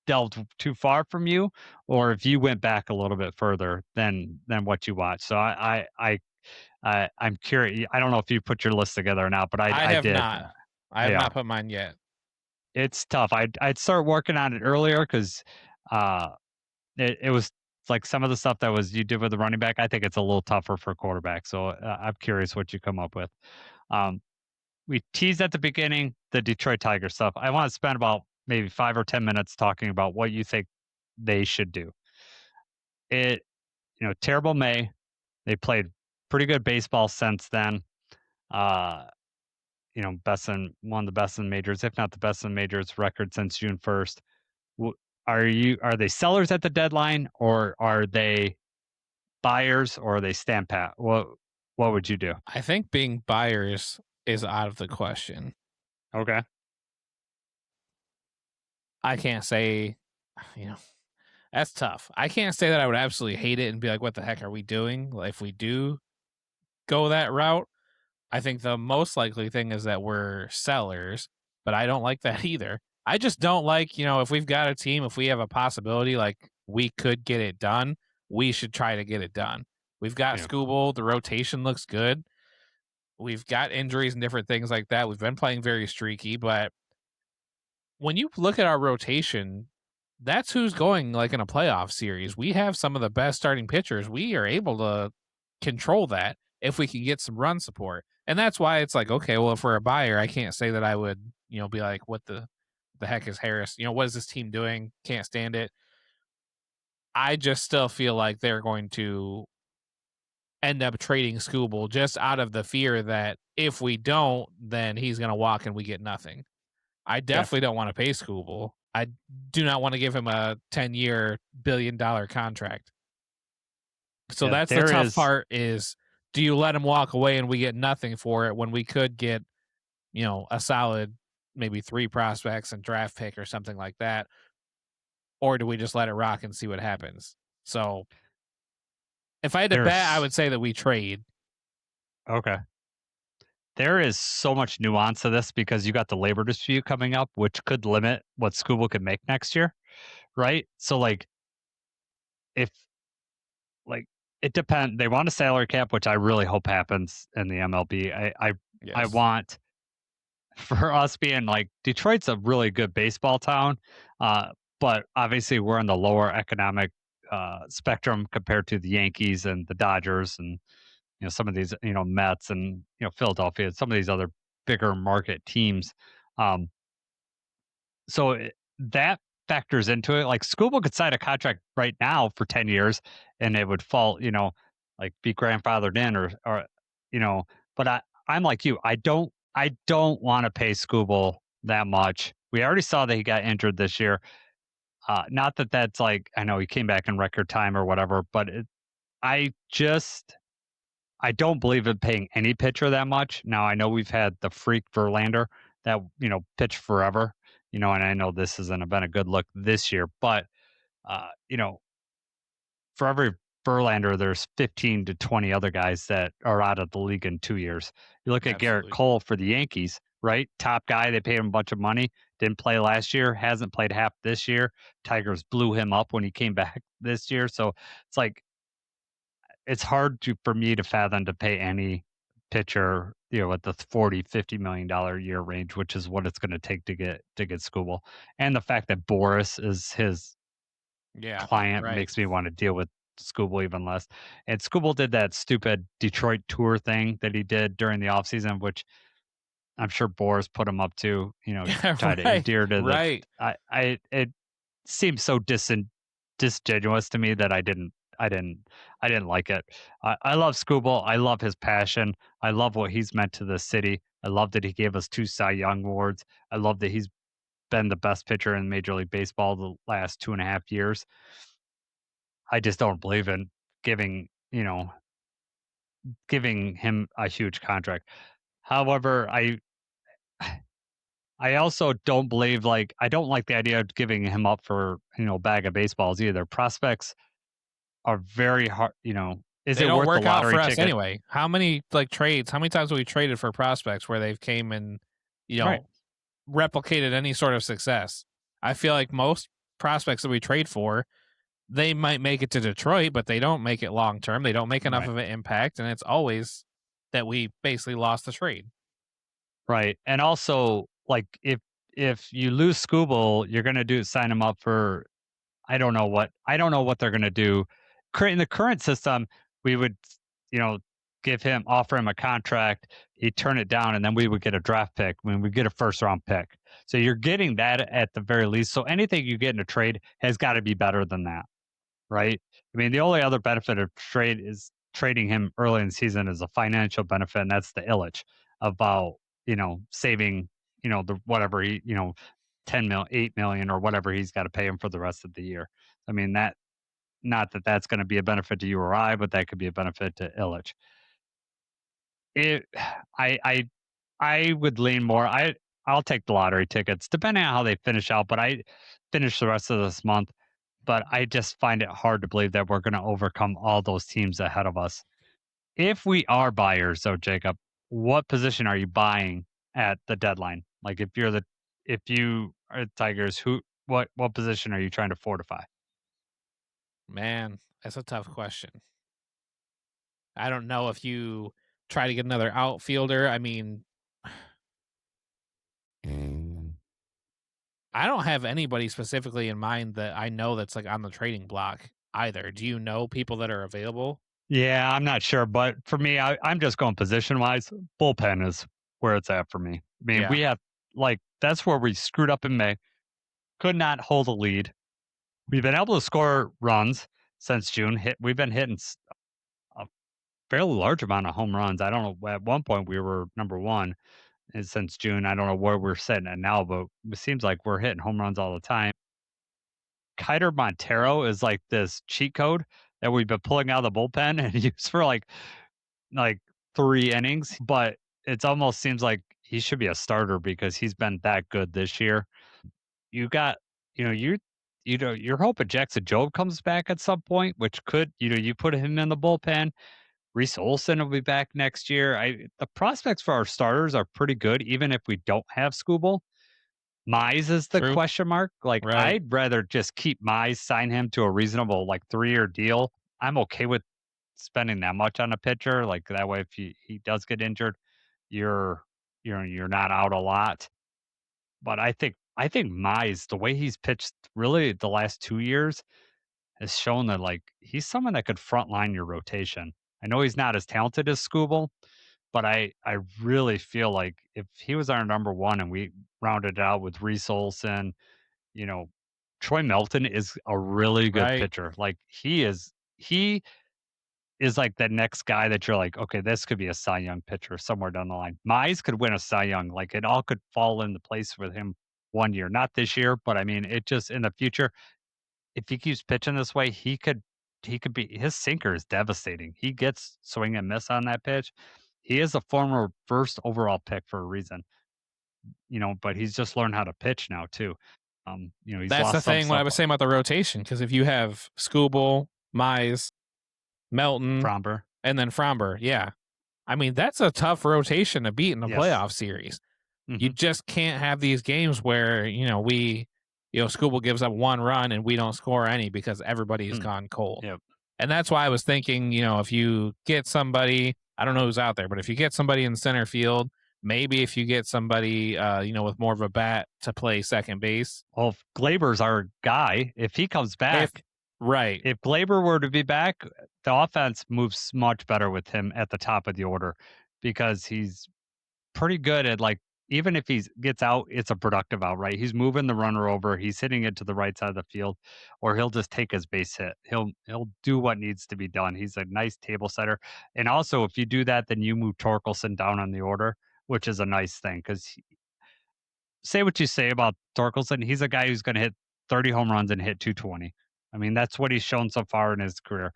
delved too far from you, or if you went back a little bit further than what you watched. So I'm curious. I don't know if you put your list together or not, but I I have did. not. I have Yeah. not put mine yet. It's tough. I'd start working on it earlier because it was like some of the stuff that you did with the running back. I think it's a little tougher for quarterback. So I'm curious what you come up with. We teased at the beginning the Detroit Tigers stuff. I want to spend about maybe 5 or 10 minutes talking about what you think they should do. Terrible May. They played pretty good baseball since then. Best in one of the best in majors, if not the best in majors record since June 1st. Are they sellers at the deadline, or are they buyers, or are they stand pat? What would you do? I think being buyers is out of the question. Okay. I can't say, that's tough. I can't say that I would absolutely hate it and be like, what the heck are we doing? Like, if we do go that route, I think the most likely thing is that we're sellers, but I don't like that either. I just don't like, if we've got a team, if we have a possibility, like we could get it done, we should try to get it done. We've got Scooble. The rotation looks good. We've got injuries and different things like that. We've been playing very streaky, but when you look at our rotation, that's who's going like in a playoff series. We have some of the best starting pitchers. We are able to control that if we can get some run support. And that's why it's like, okay, well, if we're a buyer, I can't say that I would, be like, what the heck is Harris? What is this team doing? Can't stand it. I just still feel like they're going to end up trading Scooble just out of the fear that if we don't, then he's going to walk and we get nothing. I definitely don't want to pay Scooble. I do not want to give him a 10-year $1 billion contract. So that's the tough part is, do you let him walk away and we get nothing for it when we could get, a solid maybe 3 prospects and draft pick or something like that? Or do we just let it rock and see what happens? So if I had to bet, I would say that we trade. Okay. There is so much nuance to this because you got the labor dispute coming up, which could limit what Scooble can make next year, right? So, if it depends. They want a salary cap, which I really hope happens in the MLB. I want, for us being like, Detroit's a really good baseball town, but obviously we're in the lower economic spectrum compared to the Yankees and the Dodgers and some of these Mets and Philadelphia, some of these other bigger market teams. That factors into it. Like Scooble could sign a contract right now for 10 years and it would fall, like be grandfathered in or but I'm like you. I don't want to pay Scooble that much. We already saw that he got injured this year. Not that that's like, I know he came back in record time or whatever, but I don't believe in paying any pitcher that much. Now I know we've had the freak Verlander that pitched forever, and I know this hasn't been a good look this year, but for every Verlander, there's 15 to 20 other guys that are out of the league in 2 years. You look at Garrett Cole for the Yankees, right? Top guy, they paid him a bunch of money. Didn't play last year, hasn't played half this year. Tigers blew him up when he came back this year. So it's like, it's hard for me to fathom to pay any pitcher, at the $40-50 million a year range, which is what it's going to take to get Scooble. And the fact that Boris is his client makes me want to deal with Skubal even less. And Skubal did that stupid Detroit tour thing that he did during the offseason, which I'm sure Boris put him up to, Yeah, try to right, endear to right. it seems so disingenuous to me that I didn't like it. I love Skubal. I love his passion. I love what he's meant to the city. I love that he gave us 2 Cy Young awards. I love that he's been the best pitcher in Major League Baseball the last 2.5 years. I just don't believe in giving him a huge contract. However, I also don't believe I don't like the idea of giving him up for bag of baseballs either. Prospects are very hard. Is They it don't worth the work out lottery for us ticket? anyway. How many trades? How many times have we traded for prospects where they've came and Right. replicated any sort of success? I feel like most prospects that we trade for, they might make it to Detroit, but they don't make it long term. They don't make enough Right. of an impact, and it's always that we basically lost the trade. Right. And also, if you lose Skubal, you're going to sign him up for I don't know what they're going to do. In the current system, we would offer him a contract, he'd turn it down, and then we would get a draft pick when we get a first round pick. So you're getting that at the very least. So anything you get in a trade has got to be better than that, right? I mean, the only other benefit of trade is trading him early in the season is a financial benefit, and that's the Illich about saving the whatever he 10 mil 8 million or whatever he's got to pay him for the rest of the year. I mean, that not that that's going to be a benefit to you or I, but that could be a benefit to Illich. It I would lean more. I'll take the lottery tickets depending on how they finish out, but I finish the rest of this month. But I just find it hard to believe that we're going to overcome all those teams ahead of us. If we are buyers, though, Jacob, what position are you buying at the deadline? Like if you are the Tigers, what position are you trying to fortify? Man, that's a tough question. I don't know if you try to get another outfielder. I mean, I don't have anybody specifically in mind that I know that's on the trading block either. Do you know people that are available? Yeah, I'm not sure, but for me, I'm just going position wise. Bullpen is where it's at for me. I mean, Yeah. we have that's where we screwed up in May. Could not hold a lead. We've been able to score runs since June. We've been hitting a fairly large amount of home runs. I don't know. At one point, we were number one, and since June, I don't know where we're sitting at now, but it seems like we're hitting home runs all the time. Kiter Montero is like this cheat code that we've been pulling out of the bullpen and used for like 3 innings, but it almost seems like he should be a starter because he's been that good this year. You got, you're hoping Jackson Jobe comes back at some point, which could, you put him in the bullpen. Reese Olson will be back next year. The prospects for our starters are pretty good, even if we don't have Skubal. Mize is the True. question mark. Right. I'd rather just keep Mize, sign him to a reasonable 3-year deal. I'm okay with spending that much on a pitcher. Like that way, if he does get injured, you're you're not out a lot. But I think Mize, the way he's pitched really the last 2 years, has shown that he's someone that could frontline your rotation. I know he's not as talented as Skubal, but I really feel like if he was our number one and we rounded it out with Reese Olson, you know, Troy Melton is a really good Right. pitcher. He is like the next guy that you're like, okay, this could be a Cy Young pitcher somewhere down the line. Mize could win a Cy Young. Like it all could fall into place with him one year, not this year, but I mean, it just in the future. If he keeps pitching this way, he could be his sinker is devastating. He gets swing and miss on that pitch. He is a former first overall pick for a reason, but he's just learned how to pitch now too. He's That's the lost some thing when I stuff. was saying about the rotation, because if you have Skubal, Mize, Melton, Fromber. and then Fromber, yeah. I mean, that's a tough rotation to beat in a Yes. playoff series. You Mhm. just can't have these games where, Skubal gives up 1 run and we don't score any because everybody's gone cold. Yep. And that's why I was thinking, if you get somebody, I don't know who's out there, but if you get somebody in center field, maybe if you get somebody, with more of a bat to play second base. Well, if Glaber's our guy, if he comes back, Right. If Glaber were to be back, the offense moves much better with him at the top of the order because he's pretty good at, like, even if he gets out, it's a productive out, right? He's moving the runner over, he's hitting it to the right side of the field, or he'll just take his base hit. He'll do what needs to be done. He's a nice table setter. And also, if you do that, then you move Torkelson down on the order, which is a nice thing because say what you say about Torkelson, he's a guy who's going to hit 30 home runs and hit 220. I mean, that's what he's shown so far in his career.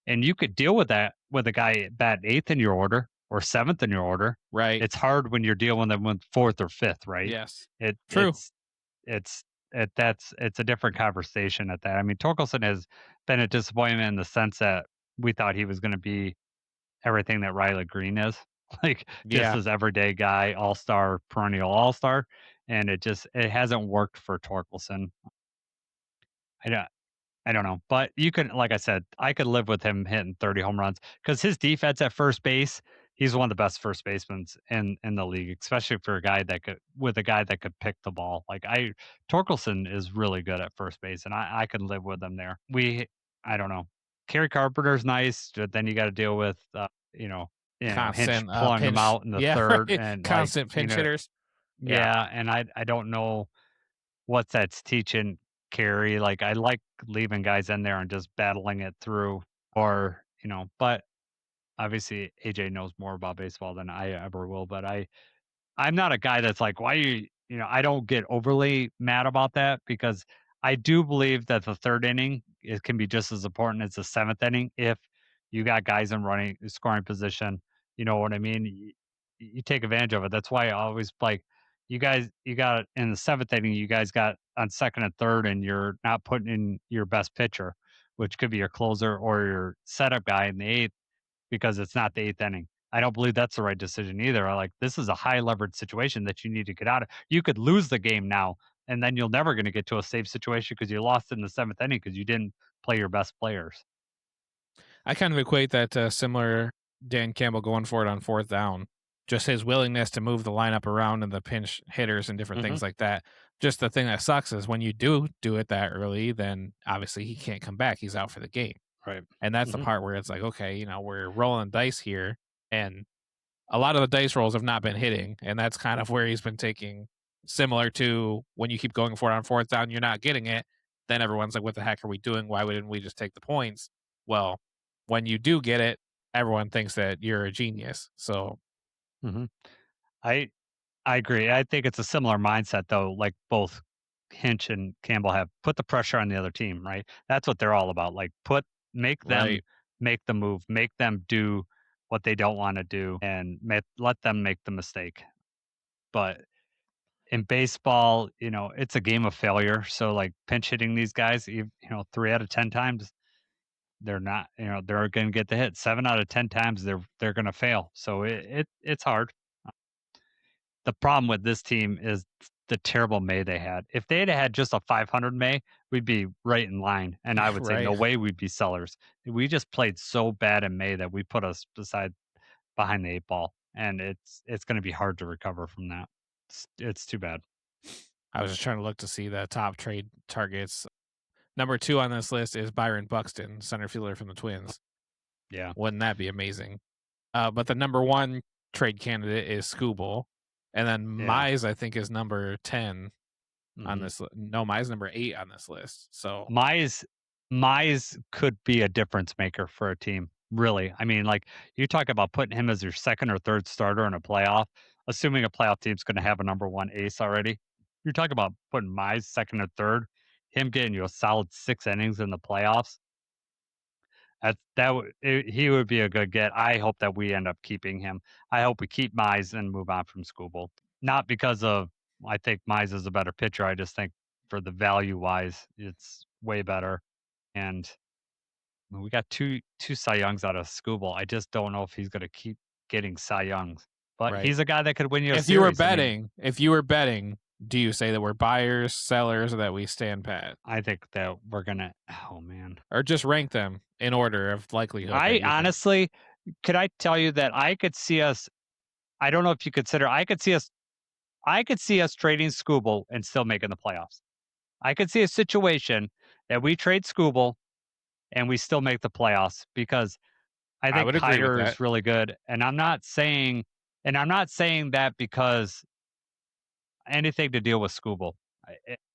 And you could deal with that with a guy bat eighth in your order or seventh in your order. Right. It's hard when you're dealing with them with fourth or fifth, right? Yes. It True. it's a different conversation at that. I mean, Torkelson has been a disappointment in the sense that we thought he was going to be everything that Riley Green is, like just Yeah. this everyday guy, all star, perennial all star, and it hasn't worked for Torkelson. I don't I don't know, but you can, like I said, I could live with him hitting 30 home runs because his defense at first base, he's one of the best first basemen in the league, especially for a guy that could pick the ball. Torkelson is really good at first base, and I could live with him there. I don't know, Kerry Carpenter's nice, but then you got to deal with Hinch Constant pulling him pinch. out in the Yeah. third, Right. and Constant pinch hitters. Yeah. yeah, and I don't know what that's teaching Carey. Like, I like leaving guys in there and just battling it through, but obviously AJ knows more about baseball than I ever will. But I'm not a guy that's like, why I don't get overly mad about that because I do believe that the third inning it can be just as important as the seventh inning if you got guys in running scoring position. You know what I mean? You take advantage of it. That's why I always like you got in the seventh inning, you guys got on second and third, and you're not putting in your best pitcher, which could be your closer or your setup guy in the eighth because it's not the eighth inning. I don't believe that's the right decision either. This is a high leverage situation that you need to get out of. You could lose the game now, and then you're never going to get to a safe situation because you lost in the seventh inning because you didn't play your best players. I kind of equate that to similar Dan Campbell going for it on fourth down. Just his willingness to move the lineup around and the pinch hitters and different things like that. Just the thing that sucks is when you do it that early, then obviously he can't come back. He's out for the game. Right. And that's the part where it's like, okay, we're rolling dice here. And a lot of the dice rolls have not been hitting. And that's kind of where he's been taking, similar to when you keep going for it on fourth down, you're not getting it. Then everyone's like, what the heck are we doing? Why wouldn't we just take the points? Well, when you do get it, everyone thinks that you're a genius. So I agree. I think it's a similar mindset though, like both Hinch and Campbell have. Put the pressure on the other team, right? That's what they're all about. Like make them Right. make the move, make them do what they don't want to do and let them make the mistake. But in baseball, it's a game of failure. So like pinch hitting these guys, 3 out of 10 times they're not, they're going to get the hit. 7 out of 10 times they're going to fail. So it's hard. The problem with this team is the terrible May they had. If they had just a 500 May, we'd be right in line, and I would say no Right. way we'd be sellers. We just played so bad in May that we put us behind the 8 ball, and it's going to be hard to recover from that. It's too bad. I was just trying to look to see the top trade targets. Number 2 on this list is Byron Buxton, center fielder from the Twins. Yeah. Wouldn't that be amazing? But the number 1 trade candidate is Skubal. And then Mize, I think, is number 10 on this. No, Mize number 8 on this list. So Mize could be a difference maker for a team. Really, I mean, like you talk about putting him as your second or third starter in a playoff, assuming a playoff team's going to have a number 1 ace already. You're talking about putting Mize second or third, him getting you a solid 6 innings in the playoffs. He would be a good get. I hope that we end up keeping him. I hope we keep Mize and move on from Skubal. Not because of I think Mize is a better pitcher. I just think for the value wise, it's way better. And we got two Cy Youngs out of Skubal. I just don't know if he's going to keep getting Cy Youngs. But he's a guy that could win you a series. If you were betting, do you say that we're buyers, sellers, or that we stand pat? I think that we're going to, oh man. Or just rank them in order of likelihood. I honestly, could I tell you that I could see us, I don't know if you consider, I could see us trading Skubal and still making the playoffs. I could see a situation that we trade Skubal and we still make the playoffs because I think would agree with Kyler that. is really good. And I'm not saying that because anything to deal with Scooble.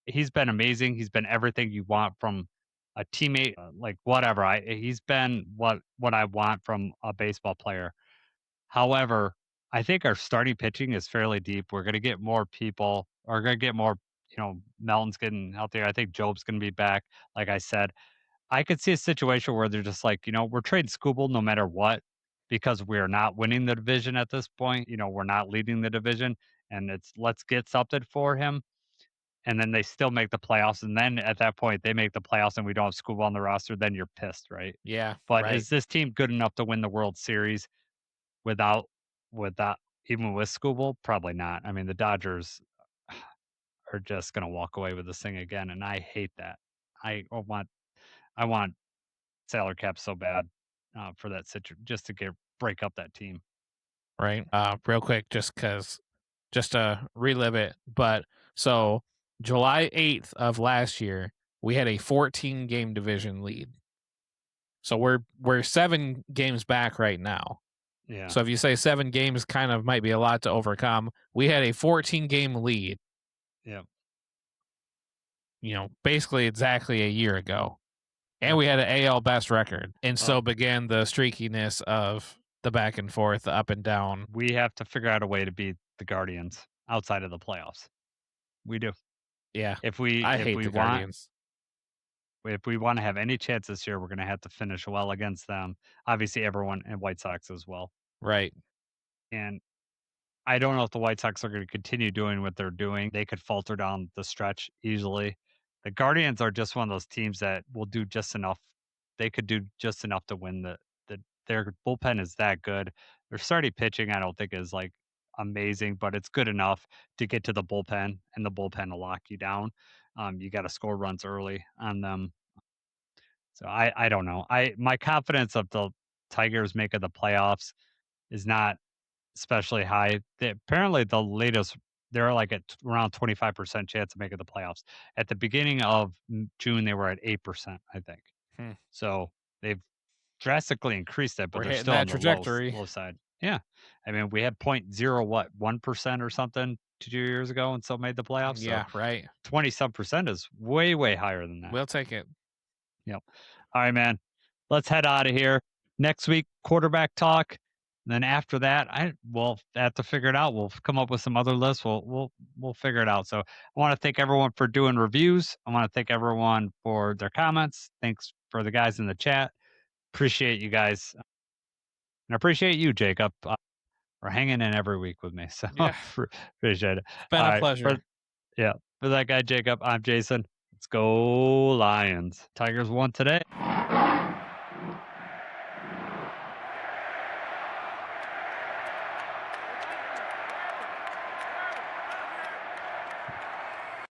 He's been amazing. He's been everything you want from a teammate, like whatever. He's been what I want from a baseball player. However, I think our starting pitching is fairly deep. We're going to get more people. We're going to get more. Melton's getting healthier. I think Job's going to be back. Like I said, I could see a situation where they're just like, we're trading Scooble no matter what because we're not winning the division at this point. We're not leading the division, and it's let's get something for him. And then they still make the playoffs, and then at that point they make the playoffs, and we don't have Scooble on the roster. Then you're pissed, right? Yeah, But right. is this team good enough to win the World Series without even with Scooble? Probably not. I mean, the Dodgers are just going to walk away with this thing again, and I hate that. I want salary cap so bad for that situation, just to break up that team. Right. Real quick, just to relive it. But so July 8th of last year, we had a 14 game division lead. So we're 7 games back right now. Yeah. So if you say 7 games kind of might be a lot to overcome, we had a 14 game lead. Yeah. Basically exactly a year ago. And we had an AL best record. And so began the streakiness of the back and forth, the up and down. We have to figure out a way to beat the Guardians outside of the playoffs. We do. Yeah. I hate the Guardians. If we want to have any chance this year, we're going to have to finish well against them. Obviously, everyone and White Sox as well. Right. And I don't know if the White Sox are going to continue doing what they're doing. They could falter down the stretch easily. The Guardians are just one of those teams that will do just enough. They could do just enough to win their bullpen is that good. Their starting pitching, I don't think is like amazing, but it's good enough to get to the bullpen, and the bullpen will lock you down. You got to score runs early on them. So I don't know. My confidence of the Tigers making the playoffs is not especially high. Apparently, the latest they're like at around 25% chance of making the playoffs. At the beginning of June, they were at 8%, I think. So they've drastically increased it, but We're they're hitting still that on the trajectory. low side. Yeah, I mean we had 1% or something 2 years ago, and still made the playoffs. Yeah, so right. 20-some percent is way higher than that. We'll take it. Yep. All right, man. Let's head out of here. Next week, quarterback talk. And then after that, we'll have to figure it out. We'll come up with some other lists. We'll figure it out. So I want to thank everyone for doing reviews. I want to thank everyone for their comments. Thanks for the guys in the chat. Appreciate you guys. And I appreciate you, Jacob, for hanging in every week with me. So Yeah. appreciate it. It's been a pleasure. For that guy, Jacob, I'm Jason. Let's go Lions. Tigers won today.